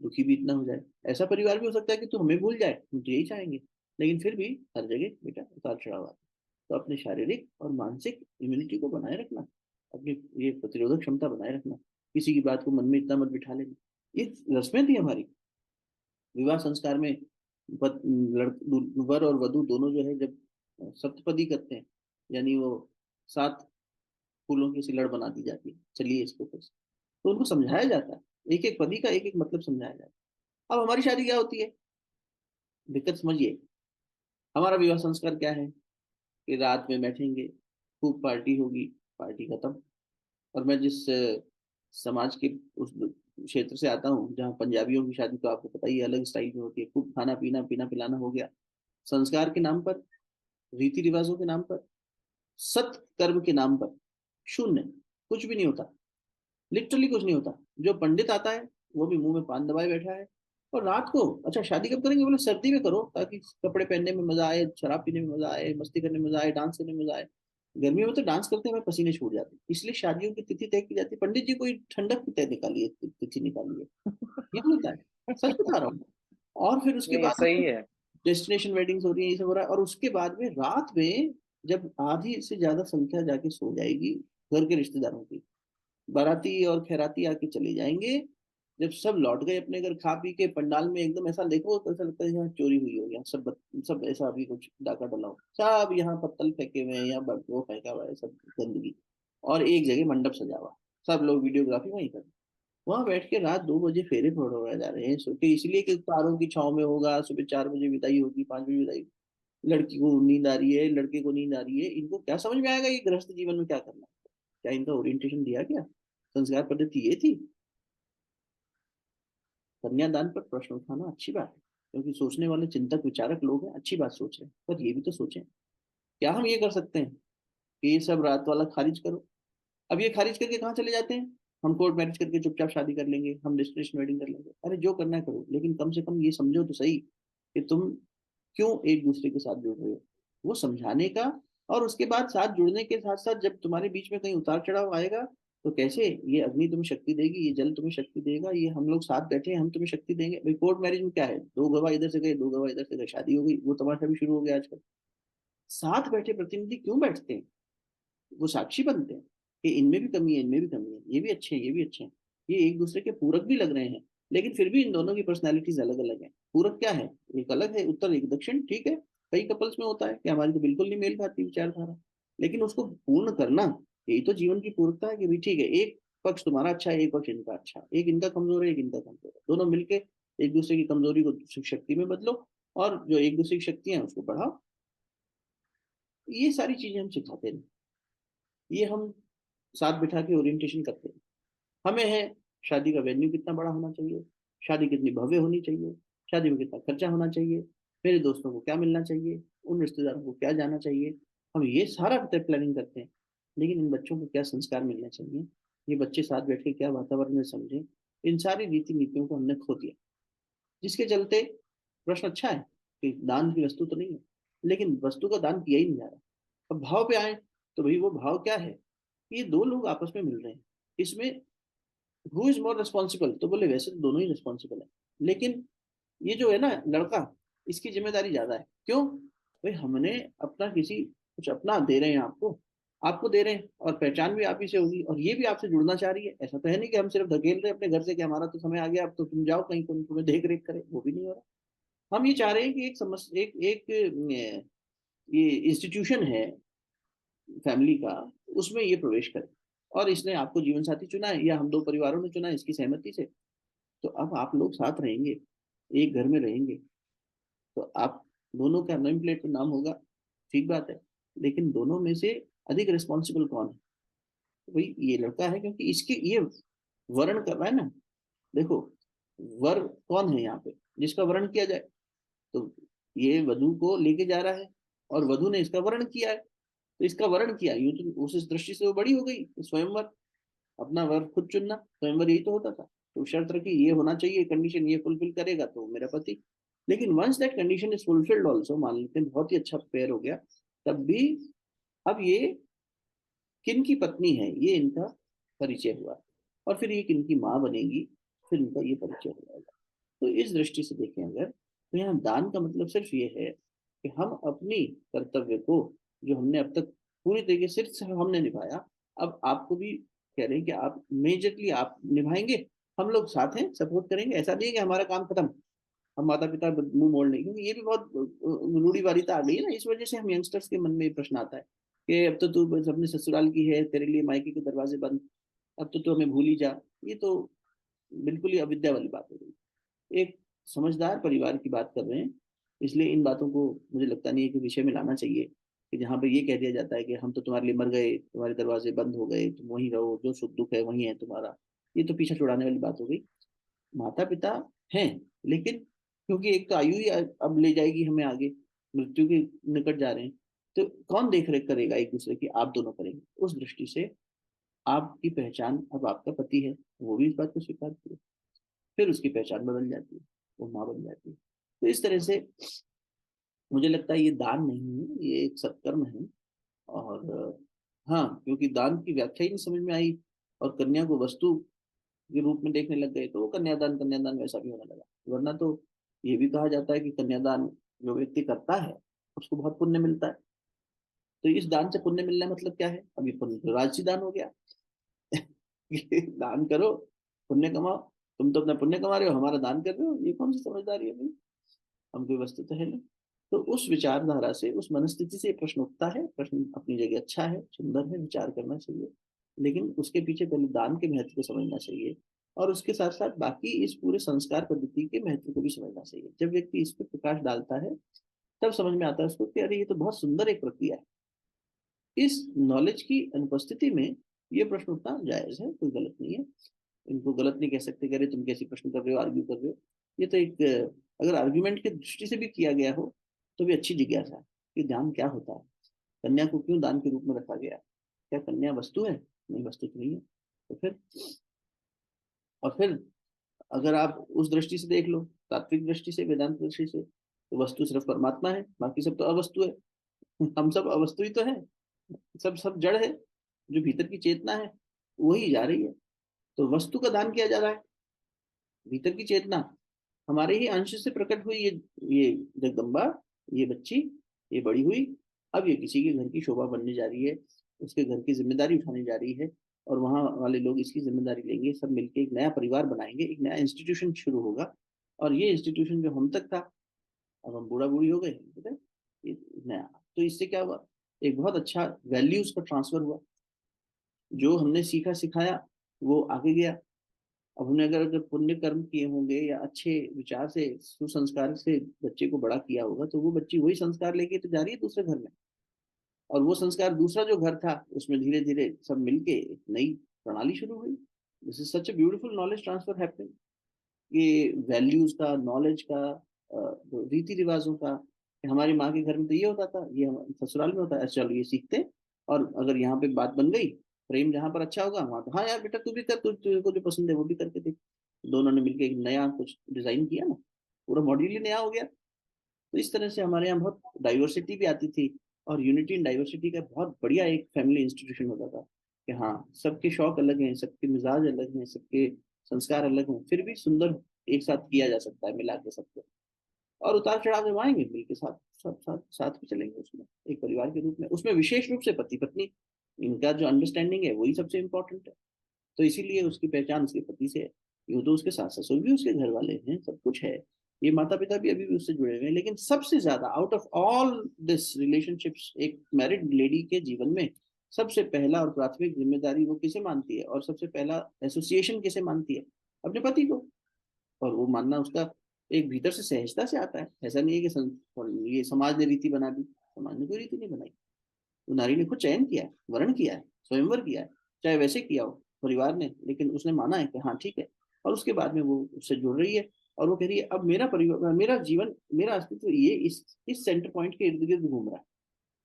S1: दुखी भी इतना हो जाए, ऐसा परिवार भी हो सकता है कि तू हमें भूल जाए, हम तो यही चाहेंगे, लेकिन फिर भी हर जगह बेटा उतार चढ़ाव आता है। तो अपने शारीरिक और मानसिक इम्यूनिटी को बनाए रखना, अपनी ये प्रतिरोधक क्षमता बनाए रखना, किसी की बात को मन में इतना मत बिठा लेना। ये रस्में थी हमारी विवाह संस्कार में। वर और वधु दोनों जो है जब सप्तपदी करते हैं, यानी वो 7 फूलों की सी लड़ बना दी जाती है, चलिए इसको फिर से, तो उनको समझाया जाता है, एक एक पदी का एक एक मतलब समझाया जाता है। अब हमारी शादी क्या होती है, दिक्कत समझिए, हमारा विवाह संस्कार क्या है कि रात में बैठेंगे, खूब पार्टी होगी, पार्टी खत्म, और मैं जिस समाज के उस क्षेत्र से आता हूँ जहाँ पंजाबियों की शादी तो आपको पता ही है अलग स्टाइल में होती है, खूब खाना पीना पीना पिलाना हो गया, संस्कार के नाम पर, रीति रिवाजों के नाम पर, सत कर्म के नाम पर शून्य, कुछ भी नहीं होता, लिटरली कुछ नहीं होता। जो पंडित आता है वो भी मुंह में पान दबाए बैठा है। और रात को, अच्छा शादी कब करेंगे, बोले सर्दी में करो ताकि कपड़े पहनने में मजा आए, शराब पीने में मजा आए, मस्ती करने में मजा आए, डांस करने में मजा आए। गर्मी में तो डांस करते हैं हमें पसीने छूट जाते हैं, इसलिए शादियों की तिथि तय की जाती है। पंडित जी कोई ठंडक की तय निकाली है, तिथि निकाली है, ये होता है, सच बता रहा हूँ। और फिर उसके
S3: नहीं,
S1: बाद
S3: सही है।
S1: डेस्टिनेशन वेडिंग्स हो रही है, ये सब हो रहा है। और उसके बाद में रात में जब आधी से ज्यादा संख्या जाके सो जाएगी घर के रिश्तेदारों की, बाराती और खैराती आके चले जाएंगे, जब सब लौट गए अपने घर खा पी के, पंडाल में एकदम ऐसा देखो तो ऐसा लगता है यहाँ चोरी हुई हो, यहाँ सब ऐसा अभी कुछ डाका डला हो, सब यहाँ पत्तल फेंके हुए हैं, यहाँ वो फेंका हुआ है, सब गंदगी। और एक जगह मंडप सजा हुआ, सब लोग वीडियोग्राफी वहीं कर, वहां बैठ के रात 2 बजे फेरे फोड़े जा रहे हैं सो के, इसलिए कि तारों की छाव में होगा, सुबह 4 बजे विदाई होगी, 5 बजे विदाई। लड़की को नींद आ रही है, लड़के को नींद आ रही है, इनको क्या समझ में आएगा ये गृहस्थ जीवन में क्या करना है? क्या इनका ओरिएंटेशन दिया क्या? संस्कार पद्धति ये थी? कन्यादान पर प्रश्न उठाना अच्छी बात है, क्योंकि सोचने वाले चिंतक विचारक लोग हैं, अच्छी बात सोच रहे हैं, पर ये भी तो सोचें। क्या हम ये कर सकते हैं कि ये सब रात वाला खारिज करो? अब ये खारिज करके कहाँ चले जाते हैं, हम कोर्ट मैरिज करके चुपचाप शादी कर लेंगे, हम डेस्टिनेशन वेडिंग कर लेंगे। अरे जो करना है करो, लेकिन कम से कम ये समझो तो सही कि तुम क्यों एक दूसरे के साथ जुड़ रहे हो, वो समझाने का। और उसके बाद साथ जुड़ने के साथ साथ जब तुम्हारे बीच में कहीं उतार चढ़ाव आएगा तो कैसे, ये अग्नि तुम्हें शक्ति देगी, ये जल तुम्हें शक्ति देगा, ये हम लोग साथ बैठे हैं हम तुम्हें शक्ति देंगे। भाई कोर्ट मैरिज में क्या है, दो गवाह इधर से गए, दो गवाह इधर से गए, शादी हो गई, वो तमाशा भी शुरू हो गया आजकल। साथ बैठे प्रतिनिधि क्यों बैठते हैं, वो साक्षी बनते हैं कि इनमें भी कमी है, इनमें भी कमी है, ये भी अच्छे हैं, ये भी अच्छे हैं, ये एक दूसरे के पूरक भी लग रहे हैं। लेकिन फिर भी इन दोनों की पर्सनैलिटीज अलग अलग है। पूरक क्या है, एक अलग है उत्तर एक दक्षिण, ठीक है, कई कपल्स में होता है कि हमारी तो बिल्कुल नहीं मेल खाती विचारधारा, लेकिन उसको पूर्ण करना, यही तो जीवन की पूर्णता है कि भी ठीक है, एक पक्ष तुम्हारा अच्छा है, एक पक्ष इनका अच्छा है, एक इनका कमजोर है, एक इनका कमजोर है, दोनों मिलके एक दूसरे की कमजोरी को शक्ति में बदलो, और जो एक दूसरे की शक्ति है उसको बढ़ाओ। ये सारी चीजें हम सिखाते हैं, ये हम साथ बिठा के ओरिएंटेशन करते हैं। हमें है शादी का वेन्यू कितना बड़ा होना चाहिए, शादी कितनी भव्य होनी चाहिए, शादी में कितना खर्चा होना चाहिए, मेरे दोस्तों को क्या मिलना चाहिए, उन रिश्तेदारों को क्या जाना चाहिए, हम ये सारा प्लानिंग करते हैं। लेकिन इन बच्चों को क्या संस्कार मिलना चाहिए, ये बच्चे साथ बैठ के क्या वातावरण में समझे, इन सारी रीति नीतियों को हमने खो दिया। जिसके चलते प्रश्न अच्छा है कि दान की वस्तु तो नहीं है, लेकिन वस्तु का दान किया ही नहीं जा रहा। अब भाव पे आए तो भाई वो भाव क्या है, ये दो लोग आपस में मिल रहे हैं, इसमें हु इज मोर रिस्पॉन्सिबल, तो बोले वैसे तो दोनों ही रिस्पॉन्सिबल है, लेकिन ये जो है ना लड़का, इसकी जिम्मेदारी ज्यादा है। क्यों? भाई हमने अपना किसी कुछ अपना दे रहे हैं आपको, आपको दे रहे हैं, और पहचान भी आप ही से होगी, और ये भी आपसे जुड़ना चाह रही है। ऐसा तो है नहीं कि हम सिर्फ धकेल रहे हैं अपने घर से कि हमारा तो समय आ गया अब तो तुम जाओ कहीं, तुम तुम्हें देख रेख करे, वो भी नहीं हो रहा। हम ये चाह रहे हैं कि एक एक एक ये इंस्टीट्यूशन है फैमिली का, उसमें ये प्रवेश करे, और इसने आपको जीवन साथी चुना है या हम दो परिवारों ने चुना है इसकी सहमति से, तो अब आप लोग साथ रहेंगे, एक घर में रहेंगे, तो आप दोनों का नेम प्लेट पर नाम होगा, ठीक बात है, लेकिन दोनों में से अधिक रिस्पॉन्सिबल कौन है? तो भाई ये लड़का है, क्योंकि इसके ये वर्ण कर रहा है ना। देखो, वर कौन है यहाँ पे जिसका वर्ण किया जाए, तो ये वधु को लेके जा रहा है, और वधु ने इसका वर्ण किया है, तो इसका वर्ण किया, यूं तो उस दृष्टि से वो बड़ी हो गई, स्वयंवर, अपना वर खुद चुनना, स्वयंवर यही तो होता था। तो शर्त रखी ये होना चाहिए, कंडीशन ये फुलफिल करेगा तो मेरा पति। लेकिन once that condition is fulfilled also, मान लेते हैं बहुत ही अच्छा पेयर हो गया, तब भी अब ये किन की पत्नी है ये इनका परिचय हुआ, और फिर ये किन की माँ बनेगी, फिर इनका ये परिचय हो जाएगा। तो इस दृष्टि से देखें अगर, तो यहाँ दान का मतलब सिर्फ ये है कि हम अपनी कर्तव्य को, जो हमने अब तक पूरी तरीके से हमने निभाया, अब आपको भी कह रहे हैं कि आप मेजरली आप निभाएंगे, हम लोग साथ हैं, सपोर्ट करेंगे। ऐसा नहीं है कि हमारा काम खत्म, हम माता पिता मुंह मोड़ नहीं, क्योंकि ये भी बहुत रूढ़िवादिता आ गई है ना, इस वजह से हम यंगस्टर्स के मन में ये प्रश्न आता है कि अब तो तू बस अपने ससुराल की है, तेरे लिए मायके के दरवाजे बंद, अब तो तू हमें भूल ही जा। ये तो बिल्कुल ही अविद्या वाली बात हो गई। एक समझदार परिवार की बात कर रहे हैं, इसलिए इन बातों को मुझे लगता नहीं है कि विषय में लाना चाहिए, कि जहाँ पे ये कह दिया जाता है कि हम तो तुम्हारे लिए मर गए, तुम्हारे दरवाजे बंद हो गए, तुम वहीं रहो, जो सुख दुख है वहीं है तुम्हारा। ये तो पीछा छुड़ाने वाली बात हो गई। माता पिता हैं, लेकिन क्योंकि एक तो आयु ही अब ले जाएगी हमें आगे, मृत्यु के निकट जा रहे हैं, तो कौन देख रेख करेगा एक दूसरे की? आप दोनों करेंगे। उस दृष्टि से आपकी पहचान अब आपका पति है, वो भी इस बात को स्वीकारती है, फिर उसकी पहचान बदल जाती है, वो माँ बन जाती है। तो इस तरह से मुझे लगता है ये दान नहीं है, ये एक सत्कर्म है। और हाँ, क्योंकि दान की व्याख्या ही नहीं समझ में आई और कन्या को वस्तु के रूप में देखने लग गए, तो वो कन्यादान कन्यादान वैसा भी होने लगा। वरना तो ये भी कहा जाता है कि कन्यादान जो व्यक्ति करता है उसको बहुत पुण्य मिलता है। तो इस दान से पुण्य मिलने मतलब क्या है? अब ये पुण्य तो राजसी दान हो गया। ये दान करो, पुण्य कमाओ। तुम तो अपना पुण्य कमा रहे हो, हमारा दान कर रहे हो, ये कौन सी समझदारी है भाई? हम कोई वस्तु तो है नहीं। तो उस विचारधारा से, उस मनस्थिति से प्रश्न उठता है। प्रश्न अपनी जगह अच्छा है, सुंदर है, विचार करना चाहिए, लेकिन उसके पीछे पहले दान के महत्व को समझना चाहिए, और उसके साथ साथ बाकी इस पूरे संस्कार पद्धति के महत्व को भी समझना चाहिए। जब व्यक्ति इस पर प्रकाश डालता है तब समझ में आता है उसको कि अरे ये तो बहुत सुंदर एक प्रक्रिया है। इस नॉलेज की अनुपस्थिति में ये प्रश्न उठना जायज है, कोई गलत नहीं है। इनको गलत नहीं कह सकते कि अरे तुम कैसी प्रश्न कर रहे हो, आर्ग्यू कर रहे हो। ये तो एक, अगर आर्ग्यूमेंट की दृष्टि से भी किया गया हो तो भी अच्छी जिज्ञासा है कि दान क्या होता है, कन्या को क्यों दान के रूप में रखा गया, क्या कन्या वस्तु है? नहीं, वस्तु तो नहीं है। तो फिर, और फिर अगर आप उस दृष्टि से देख लो, तात्विक दृष्टि से, वेदांत दृष्टि से, तो वस्तु सिर्फ परमात्मा है, बाकी सब तो अवस्तु है। हम सब अवस्तु ही तो है, सब सब जड़ है। जो भीतर की चेतना है वही जा रही है। तो वस्तु का दान किया जा रहा है, भीतर की चेतना हमारे ही अंश से प्रकट हुई, ये जगदम्बा, ये बच्ची, ये बड़ी हुई, अब ये किसी के घर की शोभा बनने जा रही है, उसके घर की जिम्मेदारी उठाने जा रही है, और वहां वाले लोग इसकी जिम्मेदारी लेंगे, सब मिलके एक नया परिवार बनाएंगे, एक नया इंस्टीट्यूशन शुरू होगा। और ये इंस्टीट्यूशन जो हम तक था, अब हम बूढ़ा बूढ़ी हो गए, ठीक है, ये नया। तो इससे क्या हुआ? एक बहुत अच्छा वैल्यूज का ट्रांसफर हुआ। जो हमने सीखा सिखाया वो आगे गया। अब हमने अगर अगर पुण्य कर्म किए होंगे या अच्छे विचार से, सुसंस्कार से बच्चे को बड़ा किया होगा, तो वो बच्ची वही संस्कार लेके तो जा रही है दूसरे घर में। और वो संस्कार, दूसरा जो घर था उसमें धीरे धीरे सब मिलके एक नई प्रणाली शुरू हुई। This is such a beautiful knowledge transfer happening. ये वैल्यूज का, नॉलेज का, रीति रिवाजों का, कि हमारी माँ के घर में तो ये होता था, ये हम ससुराल में होता है, चलो ये सीखते। और अगर यहाँ पे बात बन गई, प्रेम जहाँ पर अच्छा होगा वहां तो हाँ यार बेटा तू भी कर, तुझे को जो पसंद है वो भी करके देख। दोनों ने मिलकर एक नया कुछ डिजाइन किया ना, पूरा मॉड्यूल ही नया हो गया। तो इस तरह से हमारे यहाँ बहुत डाइवर्सिटी भी आती थी, और यूनिटी इन डाइवर्सिटी का बहुत बढ़िया एक फैमिली इंस्टीट्यूशन होता था कि हाँ, सबके शौक अलग हैं, सबके मिजाज अलग हैं, सबके संस्कार अलग हैं, फिर भी सुंदर एक साथ किया जा सकता है मिला के सबको। और उतार चढ़ाव जब आएंगे मिल के साथ, सब साथ साथ में चलेंगे उसमें, एक परिवार के रूप में। उसमें विशेष रूप से पति पत्नी, इनका जो अंडरस्टैंडिंग है वही सबसे इम्पोर्टेंट है। तो इसीलिए उसकी पहचान उसके पति से है। यूं तो उसके सास ससुर भी उसके घर वाले हैं, सब कुछ है, ये माता पिता भी अभी भी उससे जुड़े हुए हैं, लेकिन सबसे ज्यादा out of all this relationships, एक मैरिड लेडी के जीवन में सबसे पहला और प्राथमिक जिम्मेदारी वो किसे मानती है, और सबसे पहला एसोसिएशन किसे मानती है? अपने पति को। और वो मानना उसका एक भीतर से सहजता से आता है। ऐसा नहीं है कि ये समाज ने रीति बना दी, समाज ने कोई रीति नहीं बनाई। तो नारी ने खुद चयन किया है, वर्ण किया है, स्वयंवर किया है, चाहे वैसे किया हो परिवार ने, लेकिन उसने माना है कि हाँ ठीक है। और उसके बाद में वो उससे जुड़ रही है, और वो कह रही है अब मेरा परिवार, मेरा जीवन, मेरा अस्तित्व ये इस सेंटर पॉइंट के इर्द गिर्द घूम रहा है।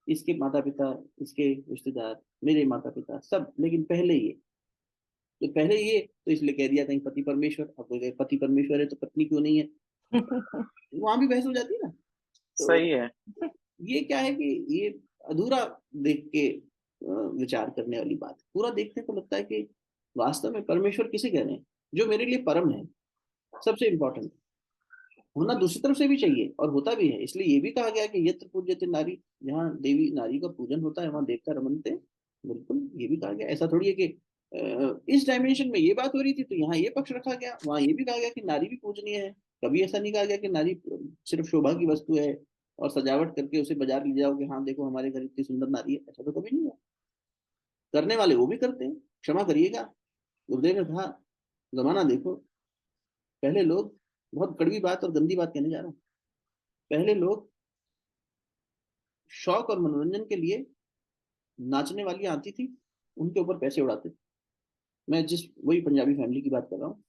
S1: इसके माता पिता, इसके रिश्तेदार, मेरे माता पिता सब, लेकिन पहले ये, तो पहले ये, तो इसलिए कह दिया कहीं पति परमेश्वर। अब कोई कहे पति परमेश्वर है तो पत्नी क्यों नहीं है? वहां भी बहस हो जाती है ना। तो
S3: सही है।
S1: ये क्या है कि ये अधूरा देख के विचार करने वाली बात। पूरा देखने को लगता है कि वास्तव में परमेश्वर किसे कह रहे हैं? जो मेरे लिए परम है, सबसे इंपॉर्टेंट होना दूसरी तरफ से भी चाहिए, और होता भी है। इसलिए ये भी कहा गया कि यत्र पूज्यते नारी, जहाँ देवी नारी का पूजन होता है वहां देवता रमनते। बिल्कुल, ये भी कहा गया। ऐसा थोड़ी है कि इस डायमेंशन में ये बात हो रही थी तो यहाँ ये पक्ष रखा गया, वहां ये भी कहा गया कि नारी भी पूजनीय है। कभी ऐसा नहीं कहा गया कि नारी सिर्फ शोभा की वस्तु है, और सजावट करके उसे बाजार ले जाओ कि हाँ देखो हमारे घर इतनी सुंदर नारी है, ऐसा तो कभी नहीं हुआ। करने वाले वो भी करते हैं, क्षमा करिएगा। गुरुदेव ने कहा, जमाना देखो, पहले लोग, बहुत कड़वी बात और गंदी बात कहने जा रहा हूँ, पहले लोग शौक और मनोरंजन के लिए नाचने वाली आती थी, उनके ऊपर पैसे उड़ाते थे। मैं जिस वही पंजाबी फैमिली की बात कर रहा हूँ,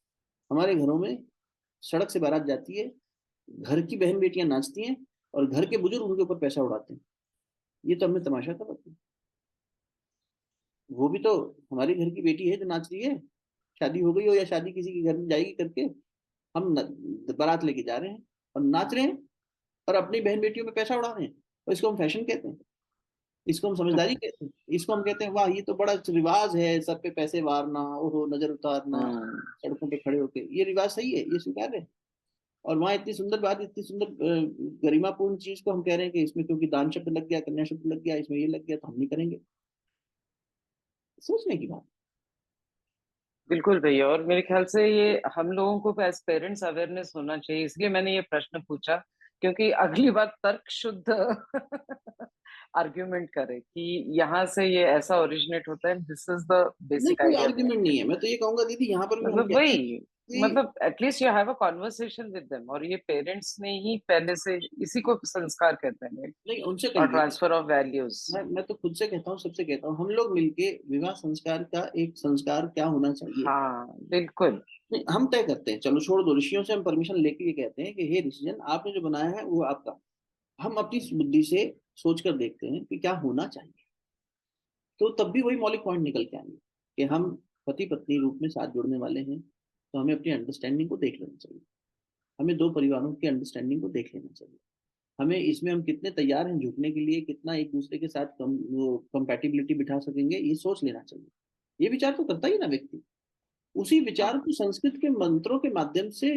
S1: हमारे घरों में सड़क से बारात जाती है, घर की बहन बेटियां नाचती हैं और घर के बुजुर्ग उनके ऊपर पैसा उड़ाते हैं। ये तो हमने तमाशा कर रखा है। वो भी तो हमारे घर की बेटी है जो नाच रही है, शादी हो गई हो या शादी किसी के घर में जाएगी करके, हम बारात लेके जा रहे हैं और नाच रहे हैं और अपनी बहन बेटियों में पैसा उड़ा रहे हैं। और इसको हम फैशन कहते हैं, इसको हम समझदारी कहते हैं, इसको हम कहते हैं वाह ये तो बड़ा रिवाज है, सब पे पैसे वारना, ओहो नजर उतारना, सड़कों पे खड़े होके, ये रिवाज सही है, ये स्वीकार है। और वहां इतनी सुंदर बात, इतनी सुंदर गरिमापूर्ण चीज को हम कह रहे हैं कि इसमें क्योंकि दान शब्द लग गया, कन्या शब्द लग गया, इसमें ये लग गया तो हम नहीं करेंगे। सोचने की बात।
S3: बिल्कुल भैया, और मेरे ख्याल से ये हम लोगों को एज पेरेंट्स अवेयरनेस होना चाहिए, इसलिए मैंने ये प्रश्न पूछा, क्योंकि अगली बार तर्क शुद्ध आर्ग्यूमेंट करे कि यहाँ से ये ऐसा ओरिजिनेट होता है, दिस इज द
S1: नहीं
S3: बेसिक
S1: कोई
S3: आइडिया
S1: आर्ग्यूमेंट
S3: बिहाइंड।
S1: नहीं है, मैं तो ये कहूंगा दीदी यहाँ पर भी हम
S3: मतलब
S1: कहते हैं
S3: वही,
S1: कि
S3: मतलब at least you have a conversation with them, और ये पेरेंट्स ने ही पहले से, इसी को संस्कार कहते हैं,
S1: नहीं उनसे
S3: और
S1: कहिए।
S3: Transfer of values.
S1: मैं तो खुद से कहता हूँ, सबसे कहता हूँ, हम लोग मिलके विवाह संस्कार का एक संस्कार क्या होना चाहिए,
S3: हाँ बिल्कुल।
S1: नहीं हम तय करते हैं। चलो छोड़ दो, ऋषियों से हम परमिशन लेके ये कहते हैं कि हे ऋषिजन आपने जो बनाया है वो आपका, हम अपनी बुद्धि से सोच कर देखते हैं कि क्या होना चाहिए। तो तब भी वही मौलिक पॉइंट निकल के आएंगे कि हम पति पत्नी रूप में साथ जुड़ने वाले हैं, तो हमें अपनी अंडरस्टैंडिंग को देख लेना चाहिए, हमें दो परिवारों की अंडरस्टैंडिंग को देख लेना चाहिए, हमें इसमें हम कितने तैयार हैं झुकने के लिए, कितना एक दूसरे के साथ कंपैटिबिलिटी बिठा सकेंगे, ये सोच लेना चाहिए। ये विचार तो करता ही ना व्यक्ति। उसी विचार को
S3: हाँ
S1: संस्कृत के मंत्रों के माध्यम से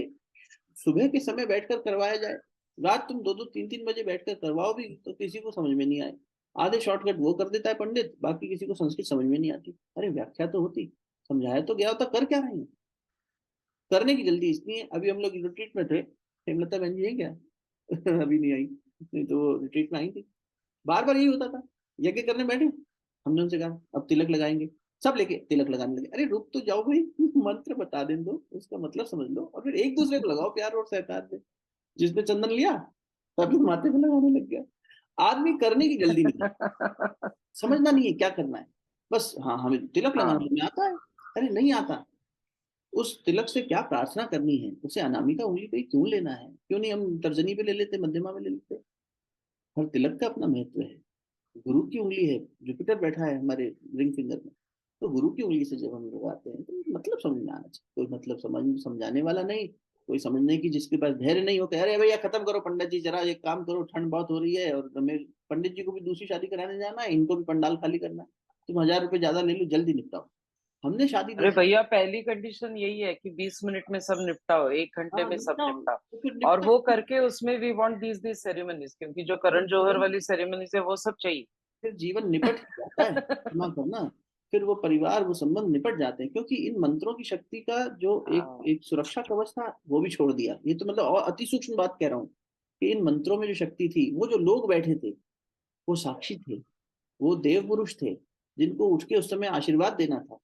S1: सुबह के समय बैठकर करवाया जाए, रात तुम 2-2 3-3 बजे बैठकर करवाओ भी तो किसी को समझ में नहीं आए। आधे शॉर्टकट वो कर देता है पंडित, बाकी किसी को संस्कृत समझ में नहीं आती। अरे व्याख्या तो होती, समझाया तो गया होता, कर क्या रहे हैं। करने की जल्दी इसलिए, अभी हम लोग रिट्रीट में थे, हेमलता बहन जी है क्या अभी नहीं आई, नहीं तो रिट्रीट में आई थी। बार बार यही होता था, यज्ञ करने बैठे, हमने उनसे कहा अब तिलक लगाएंगे, सब लेके तिलक लगाने लगे। अरे रुक तो जाओ भाई मंत्र बता दें दो, उसका मतलब समझ लो और फिर एक दूसरे को लगाओ प्यार और सहकार से। जिसने चंदन लिया तब माथे पे लगाने लग गया। आदमी करने की जल्दी नहीं, समझना नहीं है क्या करना है, बस हाँ हमें तिलक लगाना
S3: हाँ।
S1: तुम्हें आता है, अरे नहीं आता। उस तिलक से क्या प्रार्थना करनी है, उसे अनामिका उंगली पे क्यों लेना है, क्यों नहीं हम तर्जनी पे ले लेते, मध्यमा में ले लेते। हर तिलक का अपना महत्व है। गुरु की उंगली है, जुपिटर बैठा है हमारे रिंग फिंगर में, तो गुरु की उंगली से जब हम लगाते हैं तो मतलब समझ में आना चाहिए। कोई मतलब समझाने वाला नहीं, कोई समझने की जिसके पास धैर्य नहीं होता, अरे भैया खत्म करो पंडित जी, जरा एक काम करो, ठंड बहुत हो रही है और हमें पंडित जी को भी दूसरी शादी कराने जाना है, इनको भी पंडाल खाली करना है, तुम 1000 रुपये ज्यादा ले लो, जल्दी निपटाओ। हमने शादी
S3: अरे
S1: देखी।
S3: भैया, पहली कंडीशन यही है कि 20 मिनट में सब निपटाओ, 1 घंटे
S1: हाँ
S3: में सब
S1: निपटाओ,
S3: निपटाओ।
S1: तो फिर
S3: और
S1: निपटा,
S3: वो करके उसमें वी वांट दीज सेरेमनीज, क्योंकि जो
S1: फिर
S3: करण जौहर
S1: जीवन,
S3: वाली सेरेमनीज है वो सब चाहिए।
S1: फिर जीवन निपट ही जाता है, क्षमा करना। फिर वो परिवार, वो संबंध निपट जाते हैं, क्योंकि इन मंत्रों की शक्ति का जो एक
S3: हाँ
S1: एक सुरक्षा कवच था वो भी छोड़ दिया। ये तो मतलब और अति सूक्ष्म बात कह रहा हूँ कि इन मंत्रों में जो शक्ति थी, वो जो लोग बैठे थे वो साक्षी थे, वो देव पुरुष थे, जिनको उठ के उस समय आशीर्वाद देना था,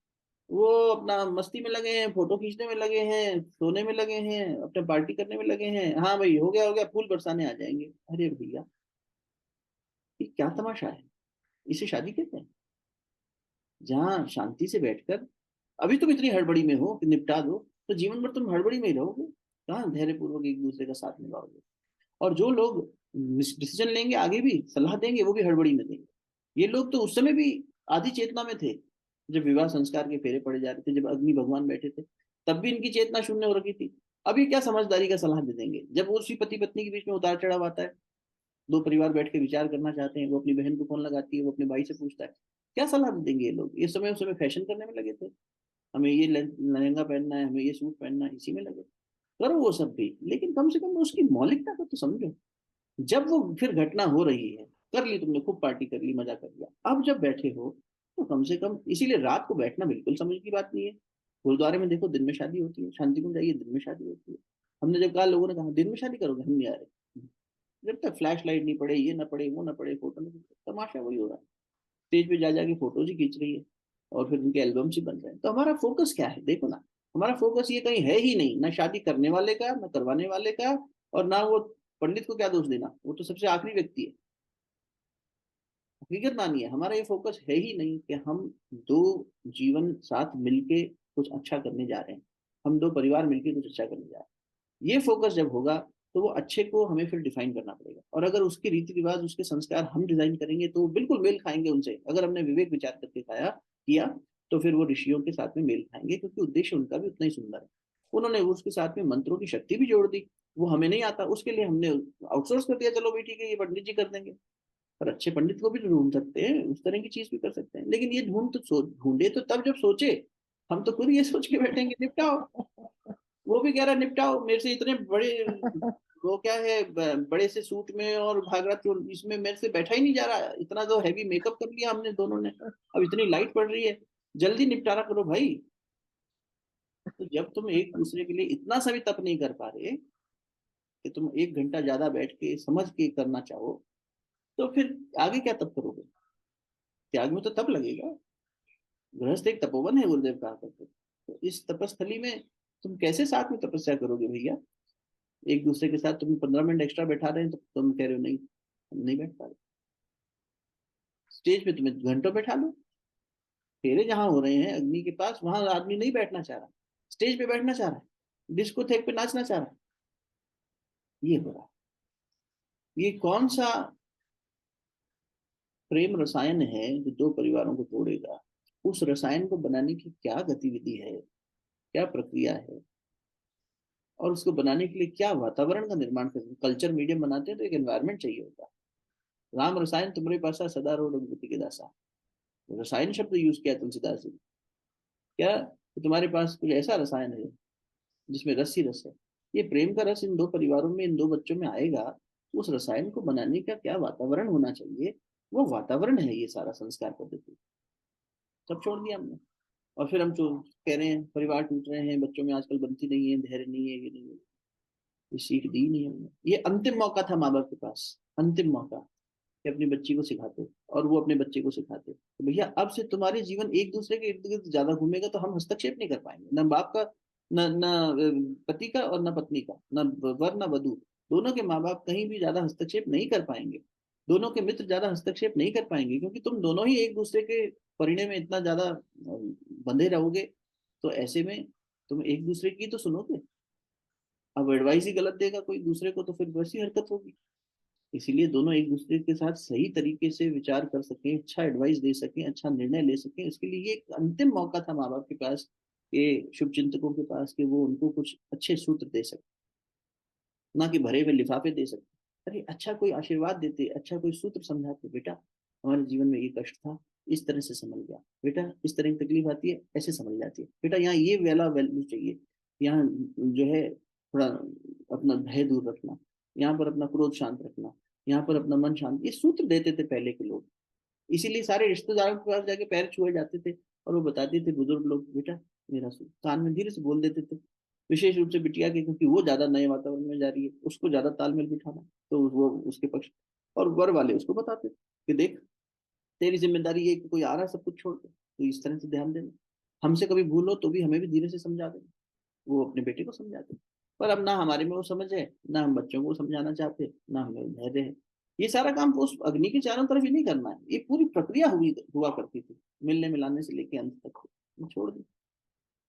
S1: वो अपना मस्ती में लगे हैं, फोटो खींचने में लगे हैं, सोने में लगे हैं, अपने पार्टी करने में लगे हैं, हाँ भाई हो गया फूल बरसाने आ जाएंगे। अरे भैया ये क्या तमाशा है, इसे शादी कहते हैं? जहाँ शांति से बैठकर, अभी तुम इतनी हड़बड़ी में हो कि निपटा दो, तो जीवन भर तुम हड़बड़ी में ही रहोगे, कहाँ धैर्य पूर्वक एक दूसरे का साथ निभाओगे। और जो लोग डिसीजन लेंगे आगे भी सलाह देंगे, वो भी हड़बड़ी में देंगे। ये लोग तो उस समय भी आधी चेतना में थे, जब विवाह संस्कार के फेरे पड़े जा रहे थे, जब अग्नि भगवान बैठे थे, तब भी इनकी चेतना शून्य हो रखी थी। अभी क्या समझदारी का सलाह दे देंगे, जब उसी पति पत्नी के बीच में उतार चढ़ाव आता है, दो परिवार बैठ के विचार करना चाहते हैं, वो अपनी बहन को फोन लगाती है, वो अपने भाई से पूछता है, क्या सलाह देंगे ये लोग? ये समय उस समय फैशन करने में लगे थे, हमें ये लहंगा पहनना है, हमें ये सूट पहनना है, इसी में लगे। करो वो सब भी, लेकिन कम से कम उसकी मौलिकता को तो समझो। जब वो फिर घटना हो रही है, कर ली तुमने, खूब पार्टी कर ली, मजा कर लिया, अब जब बैठे हो तो कम से कम, इसीलिए रात को बैठना बिल्कुल समझ की बात नहीं है। गुरुद्वारे में देखो दिन में शादी होती है, शांति कुंज जाइए दिन में शादी होती है। हमने जब कहा, लोगों ने कहा दिन में शादी करोगे, हम नहीं आ रहे। जब तक फ्लैश लाइट नहीं पड़े, ये ना पड़े, वो ना पड़े, फोटो नहीं पड़े, तमाशा वही हो रहा है। स्टेज पे जा जाके फोटोज ही खींच रही है और फिर उनके एल्बम्स ही बन रहे हैं। तो हमारा फोकस क्या है, देखो ना, हमारा फोकस ये कहीं है ही नहीं, ना शादी करने वाले का, ना करवाने वाले का, और ना वो पंडित को क्या दोष देना, वो तो सबसे आखिरी व्यक्ति है। हकीकत मानिए, हमारा ये फोकस है ही नहीं कि हम दो जीवन साथ मिलके कुछ अच्छा करने जा रहे हैं, हम दो परिवार मिलकर कुछ अच्छा करने जा रहे हैं। ये फोकस जब होगा तो वो अच्छे को हमें फिर डिफाइन करना पड़ेगा, और अगर उसके रीति रिवाज उसके संस्कार हम डिजाइन करेंगे तो वो बिल्कुल मेल खाएंगे उनसे। अगर हमने विवेक विचार करके खाया किया तो फिर वो ऋषियों के साथ में मेल खाएंगे, क्योंकि उद्देश्य उनका भी उतना ही सुंदर है। उन्होंने उसके साथ में मंत्रों की शक्ति भी जोड़ दी, वो हमें नहीं आता, उसके लिए हमने आउटसोर्स कर दिया, चलो भाई ठीक है ये पंडित जी कर देंगे। पर अच्छे पंडित को भी तो ढूंढ सकते हैं, उस तरह की चीज भी कर सकते हैं। लेकिन ये ढूंढे तो तब जब सोचे, हम तो खुद ये सोच के बैठेंगे निपटाओ। वो भी कह रहा है निपटाओ, मेरे से इतने बड़े, वो क्या है बड़े से सूट में और घाघरा चोली, इसमें मेरे से बैठा ही नहीं जा रहा, इतना तो हैवी मेकअप कर लिया हमने दोनों ने, अब इतनी लाइट पड़ रही है, जल्दी निपटारा करो भाई। तो जब तुम एक दूसरे के लिए इतना सा भी तप नहीं कर पा रहे कि तुम 1 घंटा ज्यादा बैठ के समझ के करना चाहो, तो फिर आगे क्या तप करोगे? त्याग में तो तप लगेगा। गृहस्थ एक तपोवन है, गुरुदेव कहा करते। तो इस तपस्थली में तुम कैसे साथ में तपस्या करोगे भैया? एक दूसरे के साथ तुम 15 मिनट एक्स्ट्रा बैठा रहे हैं तो तुम कह रहे हो नहीं हम नहीं बैठ पा रहे। स्टेज पे तुम्हें घंटों बैठा लो, फेरे जहां हो रहे हैं अग्नि के पास, वहां आदमी नहीं बैठना चाह रहा, स्टेज पे बैठना चाह रहा है, डिस्को थेक पे नाचना चाह रहा है। ये हो रहा, ये कौन सा प्रेम रसायन है जो दो परिवारों को तोड़ेगा? उस रसायन को बनाने की क्या गतिविधि है, क्या प्रक्रिया है, और उसको बनाने के लिए क्या वातावरण का निर्माण करते हैं? कल्चर मीडियम बनाते हैं तो एक एनवायरनमेंट चाहिए होता है। राम रसायन तुम्हारे पास सदा रो रघुपति के दासा, रसायन शब्द यूज किया तुलसीदास जी। क्या तुम्हारे पास कुछ ऐसा रसायन है जिसमें रस ही रस है? ये प्रेम का रस इन दो परिवारों में, इन दो बच्चों में आएगा, उस रसायन को बनाने का क्या वातावरण होना चाहिए? वो वातावरण है ये सारा संस्कार पद्धति। सब छोड़ दिया हमने, और फिर हम जो कह रहे हैं परिवार टूट रहे हैं, बच्चों में आजकल बनती नहीं है, धैर्य नहीं है, ये नहीं है। ये सीख दी नहीं हमने। ये अंतिम मौका था माँ बाप के पास, अंतिम मौका कि अपनी बच्ची को सिखाते, और वो अपने बच्चे को सिखाते। तो भैया अब से तुम्हारे जीवन एक दूसरे के इर्द गिर्द ज्यादा घूमेगा तो हम हस्तक्षेप नहीं कर पाएंगे, न बाप का, न पति का, और न पत्नी का, न वर न वधु, दोनों के माँ बाप कहीं भी ज्यादा हस्तक्षेप नहीं कर पाएंगे। दोनों के मित्र ज्यादा हस्तक्षेप नहीं कर पाएंगे, क्योंकि तुम दोनों ही एक दूसरे के परिणय में इतना ज्यादा बंधे रहोगे। तो ऐसे में तुम एक दूसरे की तो सुनोगे, अब एडवाइस ही गलत देगा कोई दूसरे को तो फिर वैसी हरकत होगी। इसीलिए दोनों एक दूसरे के साथ सही तरीके से विचार कर सकें, अच्छा एडवाइस दे सकें, अच्छा निर्णय ले सकें, इसके लिए ये एक अंतिम मौका था माँ बाप के पास, ये शुभ चिंतकों के पास, कि वो उनको कुछ अच्छे सूत्र दे सके, ना कि भरे हुए लिफाफे दे सके। अरे अच्छा कोई आशीर्वाद देते, अच्छा कोई सूत्र समझाते, बेटा हमारे जीवन में ये कष्ट था, इस तरह से समझ गया बेटा, इस तरह की तकलीफ आती है ऐसे समझ जाती है बेटा, यहाँ ये वाला वैल्यू चाहिए, यहाँ जो है थोड़ा अपना भय दूर रखना, यहाँ पर अपना क्रोध शांत रखना, यहाँ पर अपना मन शांत, ये सूत्र देते थे पहले के लोग। इसीलिए सारे रिश्तेदारों के पास जाके पैर छुए जाते थे, और वो बताते थे बुजुर्ग लोग, बेटा मेरा कान में धीरे से बोल देते थे, विशेष रूप से बिटिया के, क्योंकि वो ज्यादा नए वातावरण में जा रही है, उसको ज्यादा तालमेल बिठाना, तो वो उसके पक्ष। और वर वाले उसको बताते थे कि देख तेरी जिम्मेदारी है कि कोई आ रहा है सब कुछ छोड़ के, तो इस तरह से ध्यान देना, हमसे कभी भूल हो तो भी हमें भी धीरे से समझा देना। वो अपने बेटे को समझाते। पर अब ना हमारे में वो समझ है, ना हम बच्चों को समझाना चाहते, ना हमें धैर्य है। ये सारा काम तो उस अग्नि के चारों तरफ ही नहीं करना है, ये पूरी प्रक्रिया हुआ करती थी, मिलने मिलाने से लेके अंत तक। छोड़ दी,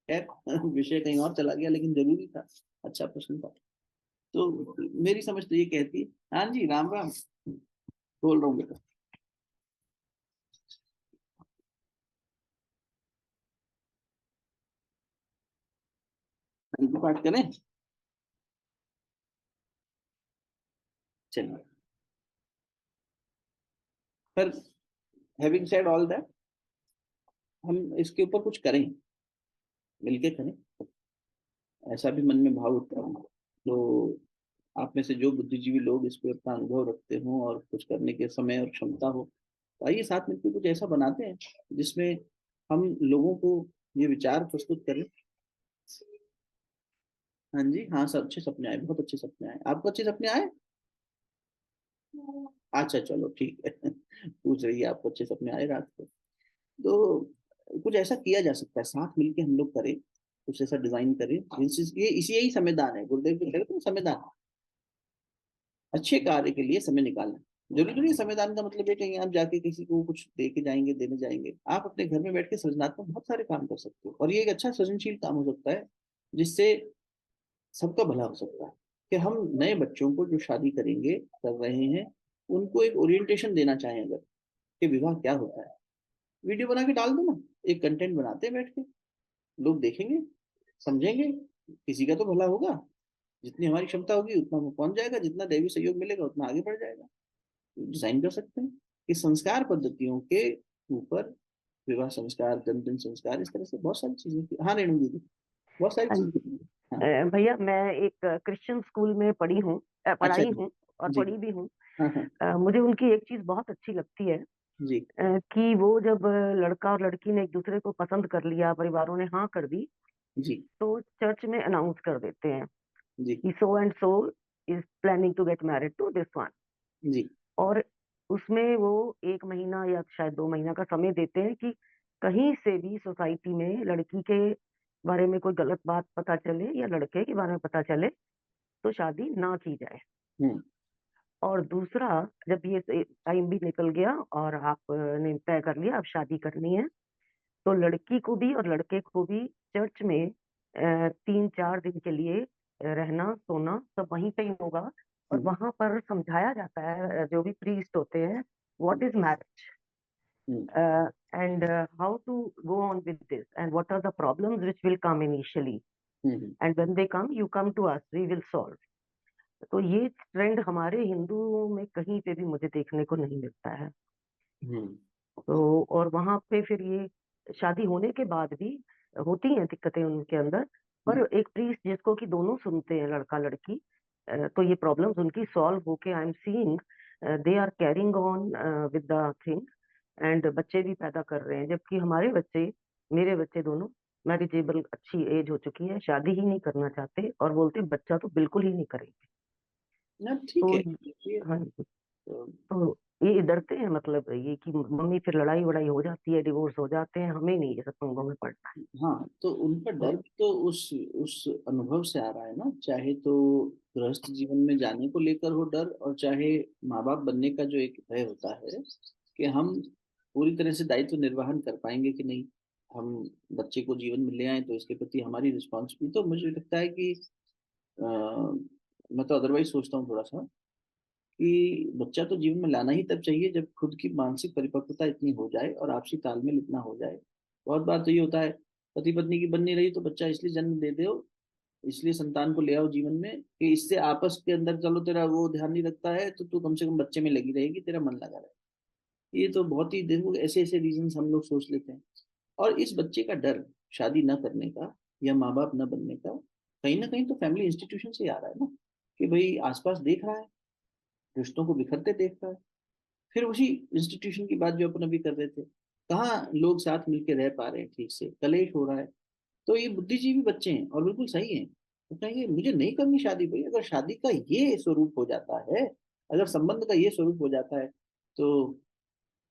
S1: खैर विषय कहीं और चला गया, लेकिन जरूरी था, अच्छा प्रश्न था। तो मेरी समझ तो ये कहती है। हाँ जी, राम राम, बोल रहा हूँ बेटा। हल्दी पाठ करें, चलिए। पर हैविंग सेड ऑल दैट, हम इसके ऊपर कुछ करें, मिलके करें, ऐसा भी मन में भाव उठता है। तो आप में से जो बुद्धिजीवी लोग इस पे अपना अनुभव रखते हो और कुछ करने के समय और क्षमता हो, तो आइए साथ मिलकर कुछ ऐसा बनाते हैं जिसमें हम लोगों को ये विचार प्रस्तुत करें। हाँ जी, हाँ सब अच्छे सपने आए, बहुत अच्छे सपने आए। आपको अच्छे सपने आए? अच्छा चलो ठीक है पूछ रही है आपको अच्छे सपने आए रात को। तो कुछ ऐसा किया जा सकता है, साथ मिलके हम लोग करें, कुछ ऐसा डिजाइन करें। ये इसी यही संविधान है, गुरुदेव जी कह रहे थे संविधान, अच्छे कार्य के लिए समय निकालना। जरूरी नहीं संविधान का मतलब है कहीं आप जाके किसी को कुछ दे के जाएंगे, देने जाएंगे। आप अपने घर में बैठ के सृजनात्मक बहुत सारे काम कर सकते हो, और ये एक अच्छा सृजनशील काम हो सकता है जिससे सबका भला हो सकता है। कि हम नए बच्चों को जो शादी करेंगे, कर रहे हैं, उनको एक ओरिएंटेशन देना चाहें अगर, कि विवाह क्या होता है, वीडियो बना के डाल दो ना, एक कंटेंट बनाते हैं बैठ के, लोग देखेंगे, समझेंगे, किसी का तो भला होगा। जितनी हमारी क्षमता होगी उतना वो पहुंच जाएगा, जितना दैवी सहयोग मिलेगा उतना आगे बढ़ जाएगा। डिजाइन कर सकते हैं कि संस्कार पद्धतियों के ऊपर, विवाह संस्कार, जन्मदिन संस्कार, इस तरह से बहुत सारी चीजें। हाँ रेणु दीदी, बहुत सारी
S4: हाँ जी।
S1: चीजें। हाँ।
S4: भैया मैं एक क्रिश्चियन स्कूल में
S1: अच्छा
S4: पढ़ाई
S1: जी।
S4: हूँ और
S1: जी।
S4: पढ़ी भी हूँ।
S1: हाँ हाँ।
S4: मुझे उनकी एक चीज बहुत अच्छी लगती है
S1: जी।
S4: कि वो जब लड़का और लड़की ने एक दूसरे को पसंद कर लिया, परिवारों ने हाँ कर दी,
S1: जी।
S4: तो चर्च में अनाउंस कर देते हैं
S1: जी।
S4: कि so and so is planning to get married to this one.
S1: जी।
S4: और उसमें वो 1 महीना या शायद 2 महीना का समय देते हैं कि कहीं से भी सोसाइटी में लड़की के बारे में कोई गलत बात पता चले या लड़के के बारे में पता चले तो शादी ना की जाए।
S1: हम्म।
S4: और दूसरा, जब ये टाइम भी निकल गया और आपने तय कर लिया अब शादी करनी है, तो लड़की को भी और लड़के को भी चर्च में 3-4 दिन के लिए रहना सोना सब वहीं पे ही होगा। और
S1: हम्म।
S4: वहां पर समझाया जाता है, जो भी प्रीस्ट होते हैं, what is marriage
S1: hmm.
S4: And how to go on with this and what are the problems which will come initially,
S1: hmm.
S4: And when they come you come to us, we will solve. तो ये ट्रेंड हमारे हिंदुओं में कहीं पे भी मुझे देखने को नहीं मिलता है।
S1: हम्म।
S4: तो और वहां पे फिर ये शादी होने के बाद भी होती हैं दिक्कतें उनके अंदर, पर एक प्रीस्ट जिसको कि दोनों सुनते हैं, लड़का लड़की, तो ये प्रॉब्लम्स उनकी सॉल्व होके I am seeing they are carrying on with the thing, and बच्चे भी पैदा कर रहे हैं। जबकि हमारे बच्चे, मेरे बच्चे दोनों मैरिजेबल, अच्छी एज हो चुकी है, शादी ही नहीं करना चाहते और बोलते बच्चा तो बिल्कुल ही नहीं करेंगे।
S1: ना ठीक
S4: तो
S1: है ये
S4: हाँ जी,
S1: तो,
S4: तो ये डरते हैं, मतलब ये कि मम्मी फिर लड़ाई वड़ाई हो जाती है, डिवोर्स हो जाते हैं, हमें नहीं ये सब पंगों में पड़ना है।
S1: हाँ तो उनका
S4: तो
S1: डर भी तो उस अनुभव से आ रहा है ना, चाहे तो गृहस्थ जीवन में जाने को लेकर हो डर, और चाहे माँ बाप बनने का जो एक भय होता है कि हम पूरी तरह से दायित्व निर्वहन कर पाएंगे कि नहीं, हम बच्चे को जीवन में ले आए तो इसके प्रति हमारी रिस्पॉन्सिबिलिटी। तो मुझे लगता है कि मैं तो अदरवाइज सोचता हूँ थोड़ा सा, कि बच्चा तो जीवन में लाना ही तब चाहिए जब खुद की मानसिक परिपक्वता इतनी हो जाए और आपसी तालमेल इतना हो जाए। बहुत बार तो ये होता है, पति पत्नी की बन नहीं रही तो बच्चा इसलिए जन्म दे दो, इसलिए संतान को ले आओ जीवन में कि इससे आपस के अंदर, चलो तेरा वो ध्यान नहीं रखता है तो तू कम से कम बच्चे में लगी रहेगी, तेरा मन लगा रहे। ये तो बहुत ही, देखो ऐसे ऐसे रीजन हम लोग सोच लेते हैं। और इस बच्चे का डर शादी न करने का या माँ बाप न बनने का, कहीं ना कहीं तो फैमिली इंस्टीट्यूशन से ही आ रहा है ना, कि भाई आसपास देख रहा है, रिश्तों को बिखरते देख रहा है। फिर उसी इंस्टीट्यूशन की बात जो अपन अभी कर रहे थे, कहाँ लोग साथ मिलकर रह पा रहे हैं ठीक से, कलेश हो रहा है। तो ये बुद्धिजीवी बच्चे हैं और बिल्कुल सही हैं, वो कहेंगे मुझे नहीं करनी शादी। भाई अगर शादी का ये स्वरूप हो जाता है, अगर संबंध का ये स्वरूप हो जाता है, तो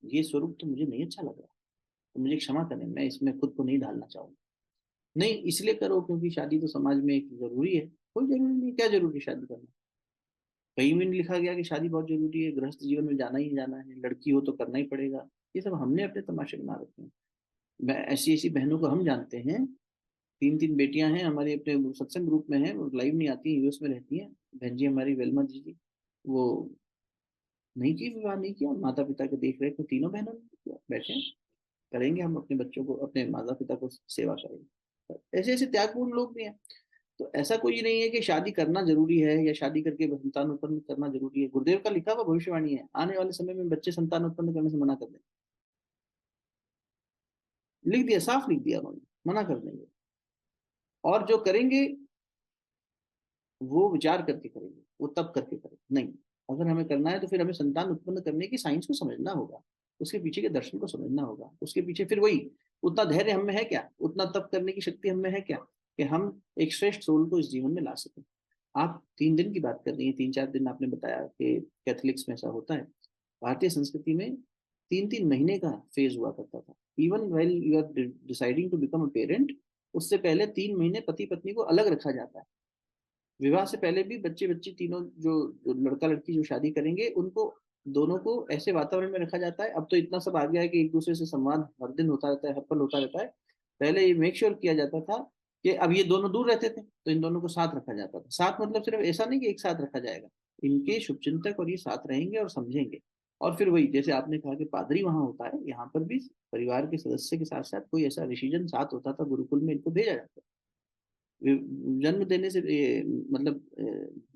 S1: ये स्वरूप तो मुझे नहीं अच्छा लग रहा। तो मुझे क्षमा करें, मैं इसमें खुद को नहीं ढालना चाहूंगा। नहीं इसलिए करो क्योंकि शादी तो समाज में एक जरूरी है। कोई जरूरी नहीं, क्या जरूरी है शादी करना? कहीं भी नहीं लिखा गया कि शादी बहुत जरूरी है, गृहस्थ जीवन में जाना ही जाना है, लड़की हो तो करना ही पड़ेगा। ये सब हमने अपने तमाशे बना रखे हैं। मैं ऐसी ऐसी बहनों को हम जानते हैं, 3 3 बेटियां हैं हमारे, अपने सत्संग ग्रुप में हैं, वो लाइव नहीं आती, यूएस में रहती हैं। बहन जी हमारी वेलमा जी, वो नहीं की, विवाह नहीं किया, माता पिता के देख रेख में तीनों बहनों ने किया, बैठे हैं, करेंगे हम अपने बच्चों को, अपने माता पिता को सेवा करेंगे। ऐसे ऐसे त्यागपूर्ण लोग भी हैं। तो ऐसा कोई नहीं है कि शादी करना जरूरी है या शादी करके संतान उत्पन्न करना जरूरी है। गुरुदेव का लिखा हुआ भविष्यवाणी है, आने वाले समय में बच्चे संतान उत्पन्न करने से मना कर देंगे, लिख दिया, साफ लिख दिया उन्होंने, मना कर देंगे। और जो करेंगे वो विचार करके करेंगे, वो तब करके करेंगे। नहीं, अगर हमें करना है तो फिर हमें संतान उत्पन्न करने की साइंस को समझना होगा, उसके पीछे के दर्शन को समझना होगा, उसके पीछे फिर वही, उतना धैर्य हम में है क्या, उतना तप करने की शक्ति हम में है क्या, कि हम एक श्रेष्ठ सोल को इस जीवन में ला सकें। आप 3 दिन की बात कर रही हैं, 3 4 दिन आपने बताया कि कैथोलिक्स में ऐसा होता है। भारतीय संस्कृति में 3 3 महीने का फेज हुआ करता था। Even well you are deciding to become a parent, उससे पहले 3 महीने पति पत्नी को अलग रखा जाता है। विवाह से पहले भी बच्चे बच्ची तीनों, जो लड़का लड़की जो शादी करेंगे, उनको दोनों को ऐसे वातावरण में रखा जाता है। अब तो इतना सब आ गया है कि एक दूसरे से संवाद हर दिन होता रहता है, हर पल होता रहता है। पहले ये मेक श्योर किया जाता था कि अब ये दोनों दूर रहते थे तो इन दोनों को साथ रखा जाता था। साथ मतलब सिर्फ ऐसा नहीं कि एक साथ रखा जाएगा, इनके शुभचिंतक और ये साथ रहेंगे और समझेंगे। और फिर वही जैसे आपने कहा कि पादरी वहां होता है, यहाँ पर भी परिवार के सदस्य के साथ साथ कोई ऐसा ऋषिजन साथ होता था, गुरुकुल में इनको भेजा जाता था। जन्म देने से मतलब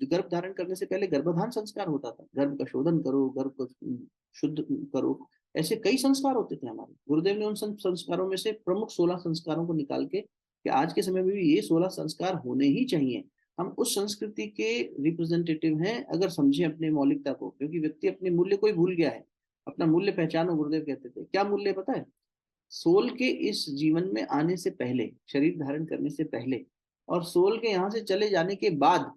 S1: गर्भ धारण करने से पहले गर्भधान संस्कार होता था, गर्भ का शोधन करो, गर्भ को शुद्ध करो, ऐसे कई संस्कार होते थे हमारे। गुरुदेव ने उन संस्कारों में से प्रमुख 16 संस्कारों को निकाल के कि आज के समय में भी ये 16 संस्कार होने ही चाहिए। हम उस संस्कृति के रिप्रेजेंटेटिव हैं अगर समझें अपने मौलिकता को, क्योंकि व्यक्ति अपने मूल्य को ही भूल गया है। अपना मूल्य पहचानो, गुरुदेव कहते थे। क्या मूल्य पता है? सोल के इस जीवन में आने से पहले, शरीर धारण करने से पहले, और सोल के यहाँ से चले जाने के बाद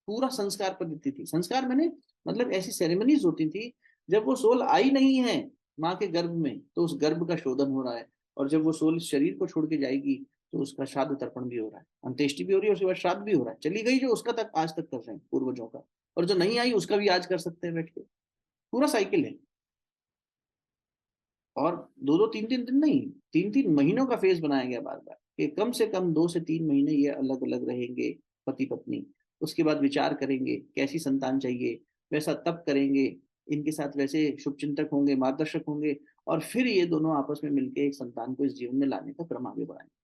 S1: पूरा संस्कार पद्धति थी। संस्कार मैंने मतलब ऐसी सेरेमनीज होती थी, जब वो सोल आई नहीं है माँ के गर्भ में तो उस गर्भ का शोधन हो रहा है, और जब वो सोल शरीर को छोड़ के जाएगी तो उसका श्राद्ध तर्पण भी हो रहा है, अंत्येष्टि भी हो रही है, उसके बाद श्राद्ध भी हो रहा है। चली गई जो, उसका तक आज तक कर रहे हैं पूर्वजों का, और जो नहीं आई उसका भी आज कर सकते हैं बैठ के। पूरा साइकिल है। और दो दो तीन तीन दिन नहीं, 3 3 महीनों का फेज बनाया गया बार बार कि कम से कम 2 से 3 महीने ये अलग अलग रहेंगे पति पत्नी। उसके बाद विचार करेंगे कैसी संतान चाहिए, वैसा तप करेंगे, इनके साथ वैसे शुभचिंतक होंगे, मार्गदर्शक होंगे, और फिर ये दोनों आपस में मिलकर एक संतान को इस जीवन में लाने का क्रम आगे बढ़ाएंगे।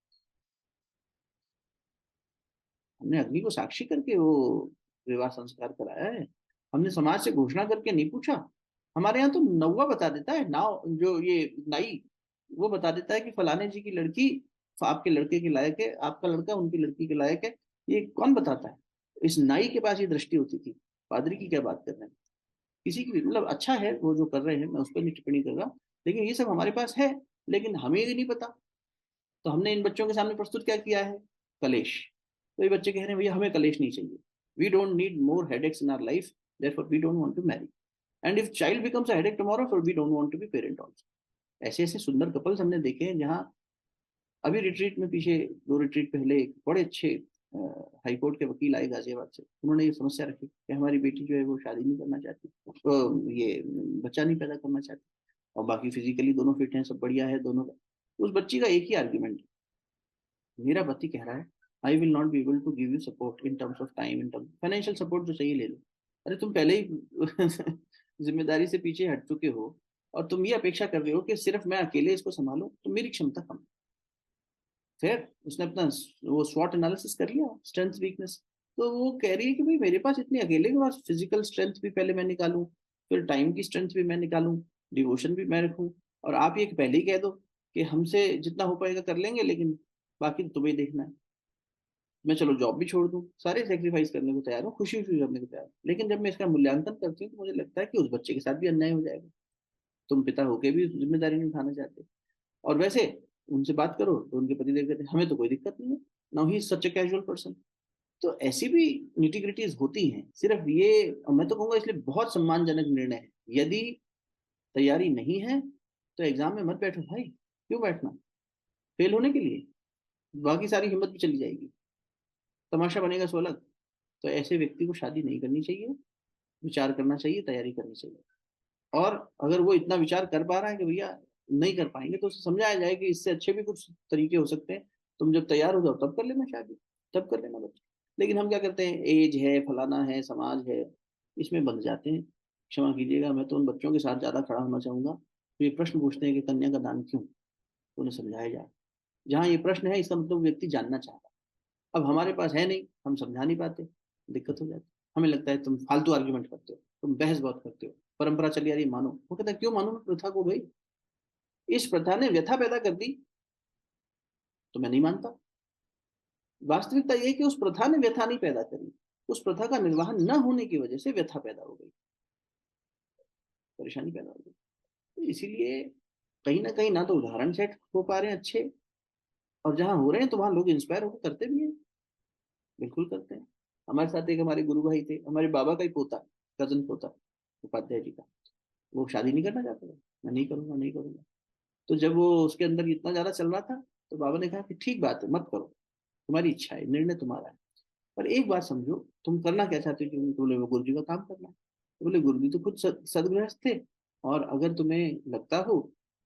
S1: हमने अग्नि को साक्षी करके वो विवाह संस्कार कराया है। हमने समाज से घोषणा करके नहीं पूछा। हमारे यहाँ तो नौवा बता देता है, नाव जो ये नाई, वो बता देता है कि फलाने जी की लड़की आपके लड़के के लायक है, आपका लड़का उनकी लड़की के लायक है। ये कौन बताता है? इस नाई के पास ये दृष्टि होती थी। पादरी की क्या बात कर रहे हैं? किसी की भी मतलब अच्छा है वो जो कर रहे हैं, मैं उस पर नहीं टिप्पणी कर रहा, लेकिन ये सब हमारे पास है, लेकिन हमें ये नहीं पता। तो हमने इन बच्चों के सामने प्रस्तुत क्या किया है? कलेश। तो ये बच्चे कह रहे हैं भैया हमें कलेश नहीं चाहिए, we don't need more headaches in our life, therefore we don't want to marry, and if child becomes a headache tomorrow, so we don't want to be parent also। ऐसे ऐसे सुंदर कपल्स हमने देखे हैं जहाँ अभी रिट्रीट में, पीछे 2 रिट्रीट पहले एक बड़े अच्छे हाई कोर्ट के वकील आए गाजियाबाद से, उन्होंने ये समस्या रखी कि हमारी बेटी जो है वो शादी नहीं करना चाहती, तो ये बच्चा नहीं पैदा करना चाहती, और बाकी फिजिकली दोनों फिट हैं, सब बढ़िया है दोनों का। उस बच्ची का एक ही आर्ग्यूमेंट, मेरा पति कह रहा है I will not be able to give you support in terms of time, in terms financial support जो चाहिए ले लो। अरे तुम पहले ही जिम्मेदारी से पीछे हट चुके हो, और तुम ये अपेक्षा कर रहे हो कि सिर्फ मैं अकेले इसको संभालूं, तो मेरी क्षमता कम है। फिर उसने अपना वो स्वॉट एनालिसिस कर लिया, स्ट्रेंथ वीकनेस। तो वो कह रही है कि भाई मेरे पास इतने अकेले के पास फिजिकल स्ट्रेंथ भी पहले मैं निकालूं, फिर टाइम की स्ट्रेंथ भी मैं निकालूं, डिवोशन भी मैं रखूं, और आप ये पहले ही कह दो कि हमसे जितना हो पाएगा कर लेंगे, लेकिन बाकी तो तुम्हें देखना है। मैं चलो जॉब भी छोड़ दूं, सारे सेक्रीफाइस करने को तैयार हूँ, खुशी खुशी करने को तैयार हूँ, लेकिन जब मैं इसका मूल्यांकन करती हूँ तो मुझे लगता है कि उस बच्चे के साथ भी अन्याय हो जाएगा। तुम पिता होके भी जिम्मेदारी नहीं उठाना चाहते। और वैसे उनसे बात करो तो उनके पतिदेव कहते हैं हमें तो कोई दिक्कत नहीं है, now he is such a casual person. तो ऐसी भी निटिग्रिटीज होती हैं। सिर्फ ये मैं तो कहूंगा इसलिए बहुत सम्मानजनक निर्णय है। यदि तैयारी नहीं है तो एग्जाम में मत बैठो भाई, क्यों बैठना फेल होने के लिए? बाकी सारी हिम्मत भी चली जाएगी, तमाशा बनेगा सो अलग। तो ऐसे व्यक्ति को शादी नहीं करनी चाहिए, विचार करना चाहिए, तैयारी करनी चाहिए। और अगर वो इतना विचार कर पा रहा है कि भैया नहीं कर पाएंगे, तो उसे समझाया जाए कि इससे अच्छे भी कुछ तरीके हो सकते हैं, तुम जब तैयार हो जाओ तब कर लेना शादी, तब कर लेना बच्चा। लेकिन हम क्या करते हैं, एज है, फलाना है, समाज है, इसमें बंध जाते हैं। क्षमा कीजिएगा, मैं तो उन बच्चों के साथ ज्यादा खड़ा होना चाहूंगा तो ये प्रश्न पूछते हैं कि कन्या का दान क्यों, तो उन्हें समझाया जाए। जहाँ ये प्रश्न है इसका मतलब व्यक्ति जानना चाहता है। अब हमारे पास है नहीं, हम समझा नहीं पाते, दिक्कत हो जाती। हमें लगता है तुम फालतू आर्ग्यूमेंट करते हो, तुम बहस बहुत करते हो, परंपरा चली आ रही मानो। वो कहता है क्यों मानो मैं प्रथा को? भाई इस प्रथा ने व्यथा पैदा कर दी तो मैं नहीं मानता। वास्तविकता यह कि उस प्रथा ने व्यथा नहीं पैदा करी, उस प्रथा का निर्वहन न होने की वजह से व्यथा पैदा हो गई, परेशानी पैदा हो गई। तो इसीलिए कहीं ना तो उदाहरण सेट हो पा रहे हैं अच्छे, और जहां हो रहे हैं तो वहां लोग इंस्पायर होकर करते भी हैं, बिल्कुल करते हैं। हमारे साथ एक हमारे गुरु भाई थे, हमारे बाबा का ही पोता, कजन पोता, उपाध्याय जी का। वो शादी नहीं करना चाहता था, मैं नहीं करूंगा नहीं करूंगा। तो जब वो उसके अंदर इतना ज्यादा चल रहा था तो बाबा ने कहा कि ठीक बात है, मत करो, तुम्हारी इच्छा है, निर्णय तुम्हारा है, पर एक बात समझो, तुम करना क्या चाहते हो? तुम बोले वो गुरु जी का काम करना है। बोले गुरुजी तो खुद सदगृहस्थ थे, और अगर तुम्हें लगता हो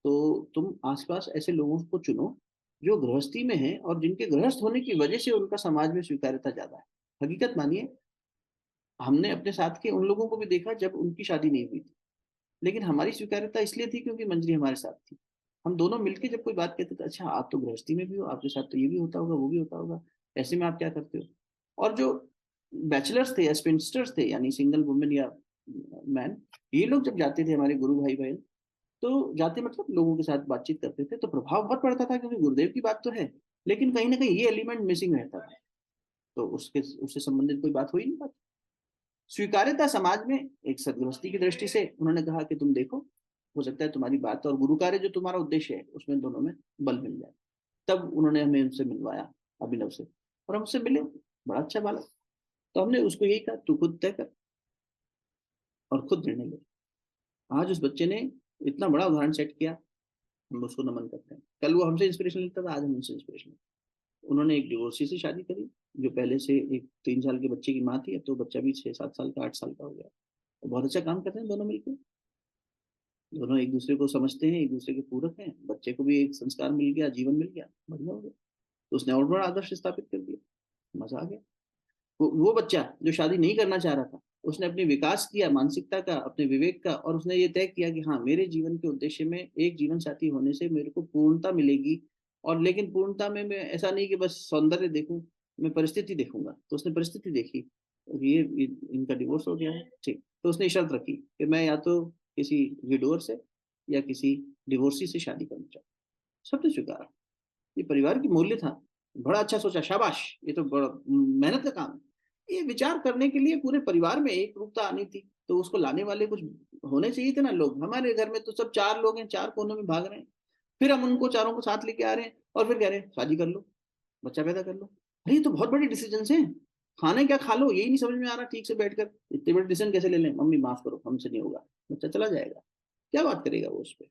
S1: तो तुम आसपास ऐसे लोगों को चुनो जो गृहस्थी में हैं और जिनके गृहस्थ होने की वजह से उनका समाज में स्वीकार्यता ज्यादा है। हकीकत मानिए, हमने अपने साथ के उन लोगों को भी देखा जब उनकी शादी नहीं हुई थी, लेकिन हमारी स्वीकार्यता इसलिए थी क्योंकि मंजरी हमारे साथ थी। हम दोनों मिलके जब कोई बात कहते थे, अच्छा आप तो गृहस्थी में भी हो, आपके साथ तो ये भी होता होगा, वो भी होता होगा, ऐसे में आप क्या करते हो? और जो बैचलर्स थे या स्पिंस्टर्स थे, यानी सिंगल वुमेन या मैन, ये लोग जब जाते थे, हमारे गुरु भाई बहन, तो जाते मतलब लोगों के साथ बातचीत करते थे, तो प्रभाव बहुत पड़ता था, क्योंकि गुरुदेव की बात तो है, लेकिन कहीं ना कहीं ये एलिमेंट मिसिंग रहता था, तो उससे संबंधित कोई बात हो ही नहीं पाती। स्वीकार्यता समाज में एक सदगृहस्थी की दृष्टि से उन्होंने कहा कि तुम देखो, हो सकता है तुम्हारी बात और गुरु कार्य जो तुम्हारा उद्देश्य है उसमें दोनों में बल मिल जाए। तब उन्होंने हमें उनसे मिलवाया, अभिनव से, और हमसे मिले, बड़ा अच्छा बालक। तो हमने उसको यही कहा, तू खुद तय कर और खुद निर्णय ले। आज उस बच्चे ने इतना बड़ा उदाहरण सेट किया, हम उसको नमन करते हैं। कल वो हमसे इंस्पिरेशन लेता था, आज हम उनसे इंस्पिरेशन। उन्होंने एक डिवोर्सी से शादी करी, जो पहले से एक 3 साल के बच्चे की माँ थी, अब तो बच्चा भी 6-7 साल का, 8 साल का हो गया। तो बहुत अच्छा काम कर रहे हैं दोनों मिलकर, दोनों एक दूसरे को समझते हैं, एक दूसरे के पूरक हैं, बच्चे को भी एक संस्कार मिल गया, जीवन मिल गया, बढ़िया हो गया। तो उसने और बड़ा आदर्श स्थापित कर दिया, मजा आ गया। वो बच्चा जो शादी नहीं करना चाह रहा था, उसने अपने विकास किया मानसिकता का, अपने विवेक का, और उसने ये तय किया कि हाँ, मेरे जीवन के उद्देश्य में एक जीवन साथी होने से मेरे को पूर्णता मिलेगी। और लेकिन पूर्णता में मैं ऐसा नहीं कि बस सौंदर्य देखूं, मैं परिस्थिति देखूंगा। तो उसने परिस्थिति देखी, ये इनका डिवोर्स हो गया है, ठीक, तो उसने शर्त रखी कि मैं या तो किसी विडोर से या किसी डिवोर्सी से शादी करना चाहता हूँ। सबने स्वीकारा, ये परिवार की मूल्य था। बड़ा अच्छा सोचा, शाबाश, ये तो बड़ा मेहनत का काम है। ये विचार करने के लिए पूरे परिवार में एक रूपता आनी थी, तो उसको लाने वाले कुछ होने चाहिए थे ना लोग। हमारे घर में तो सब 4 लोग हैं, 4 कोनों में भाग रहे हैं, फिर हम उनको चारों को साथ लेके आ रहे हैं और फिर कह रहे हैं शादी कर लो, बच्चा पैदा कर लो। अरे ये तो बहुत बड़ी डिसीजन है, खाने क्या खा लो, यही नहीं समझ में आ रहा ठीक से बैठकर, इतने बड़े डिसीजन कैसे ले लें? मम्मी माफ करो, हमसे नहीं होगा, बच्चा चला जाएगा, क्या बात करेगा वो उस पर?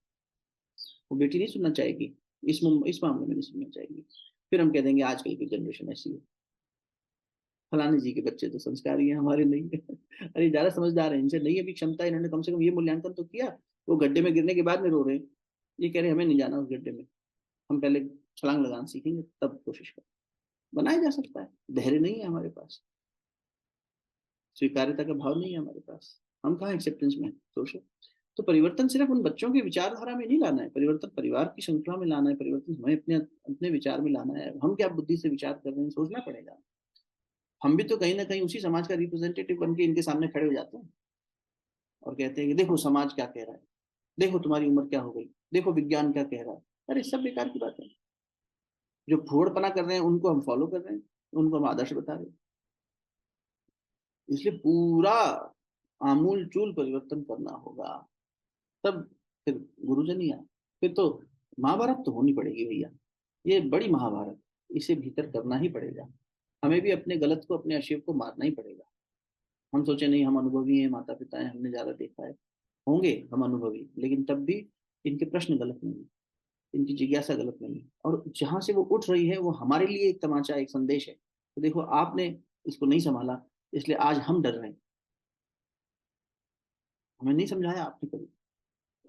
S1: वो बेटी नहीं सुनना चाहेगी, इस मामले में नहीं सुनना चाहेगी। फिर हम कह देंगे आजकल की जनरेशन ऐसी है, फलाने जी के बच्चे तो संस्कारी हैं, हमारे नहीं है। अरे ज्यादा समझदार है, इनसे नहीं अभी क्षमता, इन्होंने कम से कम ये मूल्यांकन तो किया। वो गड्ढे में गिरने के बाद में रो रहे हैं, ये कह रहे हमें नहीं जाना उस गड्ढे में, हम पहले छलांग लगाना सीखेंगे तब कोशिश करें। बनाया जा सकता है, धैर्य नहीं है हमारे पास, स्वीकार्यता का भाव नहीं है हमारे पास, हम कहाँ एक्सेप्टेंस में सोचो। तो परिवर्तन सिर्फ उन बच्चों की विचारधारा में नहीं लाना है, परिवर्तन परिवार की श्रृंखला में लाना है, परिवर्तन हमें अपने अपने विचार में लाना है। हम क्या बुद्धि से विचार कर रहे हैं, सोचना पड़ेगा। हम भी तो कहीं ना कहीं उसी समाज का रिप्रेजेंटेटिव बन के इनके सामने खड़े हो जाते हैं और कहते हैं कि देखो समाज क्या कह रहा है, देखो तुम्हारी उम्र क्या हो गई, देखो विज्ञान क्या कह रहा है। अरे सब बेकार की बात है, जो फोड़पना कर रहे हैं उनको हम फॉलो कर रहे हैं, उनको हम आदर्श बता रहे हैं। इसलिए पूरा आमूल चूल परिवर्तन करना होगा, तब फिर गुरुजन ही आए। फिर तो महाभारत तो होनी पड़ेगी भैया, ये बड़ी महाभारत, इसे भीतर करना ही पड़ेगा। हमें भी अपने गलत को, अपने अशिव को मारना ही पड़ेगा। हम सोचे नहीं, हम अनुभवी हैं, माता पिता हैं, हमने ज्यादा देखा है, होंगे हम अनुभवी, लेकिन तब भी इनके प्रश्न गलत नहीं है, इनकी जिज्ञासा गलत नहीं है, और जहां से वो उठ रही है वो हमारे लिए एक तमाचा, एक संदेश है। तो देखो आपने इसको नहीं संभाला, इसलिए आज हम डर रहे हैं। हमें नहीं समझाया आपने कभी,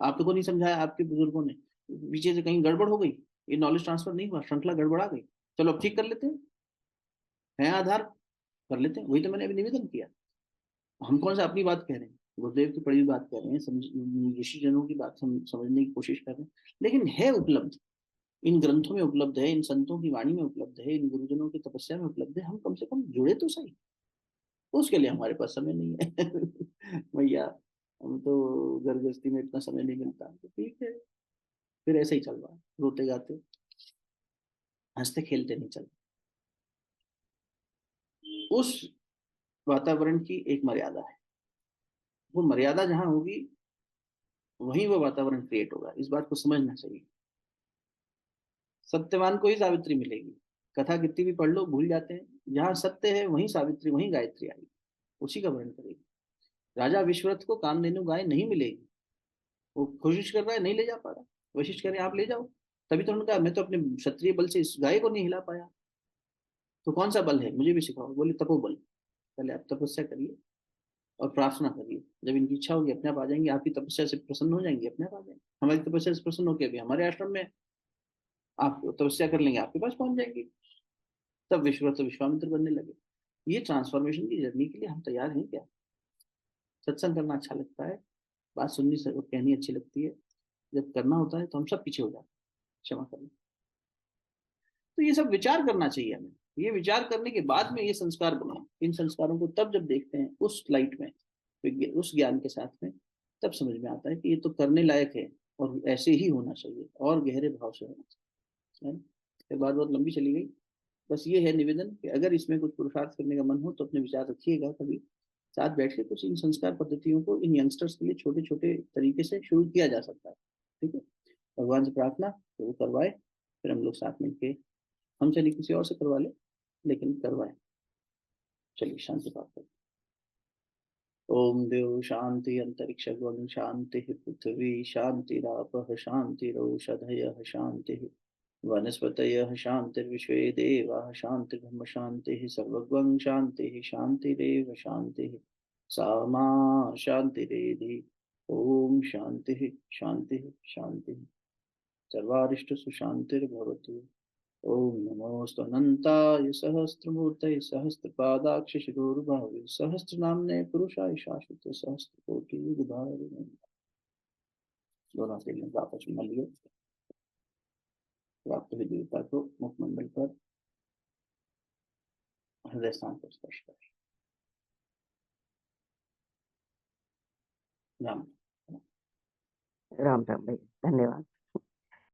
S1: आपको नहीं समझाया आपके बुजुर्गों ने, पीछे से कहीं गड़बड़ हो गई, ये नॉलेज ट्रांसफर नहीं हुआ, श्रृंखला गड़बड़ा गई, चलो अब ठीक कर लेते हैं आधार, कर लेते हैं। वही तो मैंने अभी निवेदन किया। हम कौन सा अपनी बात कह रहे हैं, गुरुदेव की पढ़ी हुई बात कह रहे हैं, ऋषि जनों की बात हम समझने की कोशिश कर रहे हैं, लेकिन है उपलब्ध, इन ग्रंथों में उपलब्ध है, इन संतों की वाणी में उपलब्ध है, इन गुरुजनों की तपस्या में उपलब्ध है। हम कम से कम जुड़े तो सही, उसके लिए हमारे पास समय नहीं है। भैया हम तो घर गृहस्थी में इतना समय नहीं मिलता, तो ठीक है, फिर ऐसे ही चल रहा है, रोते गाते हंसते खेलते नहीं चल। उस वातावरण की एक मर्यादा है, वो मर्यादा जहां होगी वहीं वो वातावरण क्रिएट होगा, इस बात को समझना चाहिए। सत्यवान को ही सावित्री मिलेगी, कथा कितनी भी पढ़ लो भूल जाते हैं, जहां सत्य है वहीं सावित्री, वहीं गायत्री आएगी, उसी का वर्णन करेगी। राजा विश्वरथ को कामधेनु गाय नहीं मिलेगी, वो कोशिश कर रहा है, नहीं ले जा पा रहा, वशिष्ठ कह रहे आप ले जाओ, तभी तो उन्होंने कहा मैं तो अपने क्षत्रिय बल से इस गाय को नहीं हिला पाया, तो कौन सा बल है मुझे भी सिखाओ। बोले तपोबल, पहले आप तपस्या करिए और प्रार्थना करिए, जब इनकी इच्छा होगी अपने आप आ जाएंगे, आपकी तपस्या से प्रसन्न हो जाएंगे, अपने आप आ जाएंगे। हमारी तपस्या से प्रसन्न होकर अभी हमारे आश्रम में आप तपस्या कर लेंगे, आपके पास पहुंच जाएंगे, तब विश्वामित्र बनने लगे। ये ट्रांसफॉर्मेशन की जर्नी के लिए हम तैयार हैं क्या? सत्संग करना अच्छा लगता है, बात सुननी और कहनी अच्छी लगती है, जब करना होता है तो हम सब पीछे हो जाते हैं, क्षमा करना। तो ये सब विचार करना चाहिए हमें। ये विचार करने के बाद में ये संस्कार बने। इन संस्कारों को तब जब देखते हैं उस लाइट में, उस ज्ञान के साथ में, तब समझ में आता है कि ये तो करने लायक है और ऐसे ही होना चाहिए और गहरे भाव से होना चाहिए, है ना? फिर बात बहुत लंबी चली गई। बस ये है निवेदन कि अगर इसमें कुछ पुरुषार्थ करने का मन हो तो अपने विचार रखिएगा, कभी साथ बैठ के कुछ इन संस्कार पद्धतियों को इन यंगस्टर्स के लिए छोटे छोटे तरीके से शुरू किया जा सकता है। ठीक है, भगवान से प्रार्थना कि वो करवाए, फिर हम लोग साथ मिलके, हम चलिए किसी और से करवा ले, लेकिन करवाए। चलिए शांति प्राप्त करें। ओम देव शांति अंतरिक्ष गण शांति पृथ्वी शांतिरापः शांतिरौषधयः शांति वनस्पतयः शान्तिर्विश्वे देवाः शान्तिर्ब्रह्म शान्तिः सर्वगं शान्तिः शान्तिरेव शान्तिः सा मा शान्तिरेधि। ओम शान्तिः शान्तिः शान्तिः सर्वारिष्ट सुशान्तिर्भवतु। ओम नमोऽस्तु सहस्रमूर्तये सहस्रपादाक्षशिरोर्भावे सहस्रनाम्ने पुरुषाय शाश्वते सहस्रकोटियुगधारिणे। दोनों हाथ एक आपस में मलिए। प्राप्त हुई देवता को मुखमंडल पर हृदय स्थान पर स्पर्श करें। राम
S4: राम राम भैया, धन्यवाद।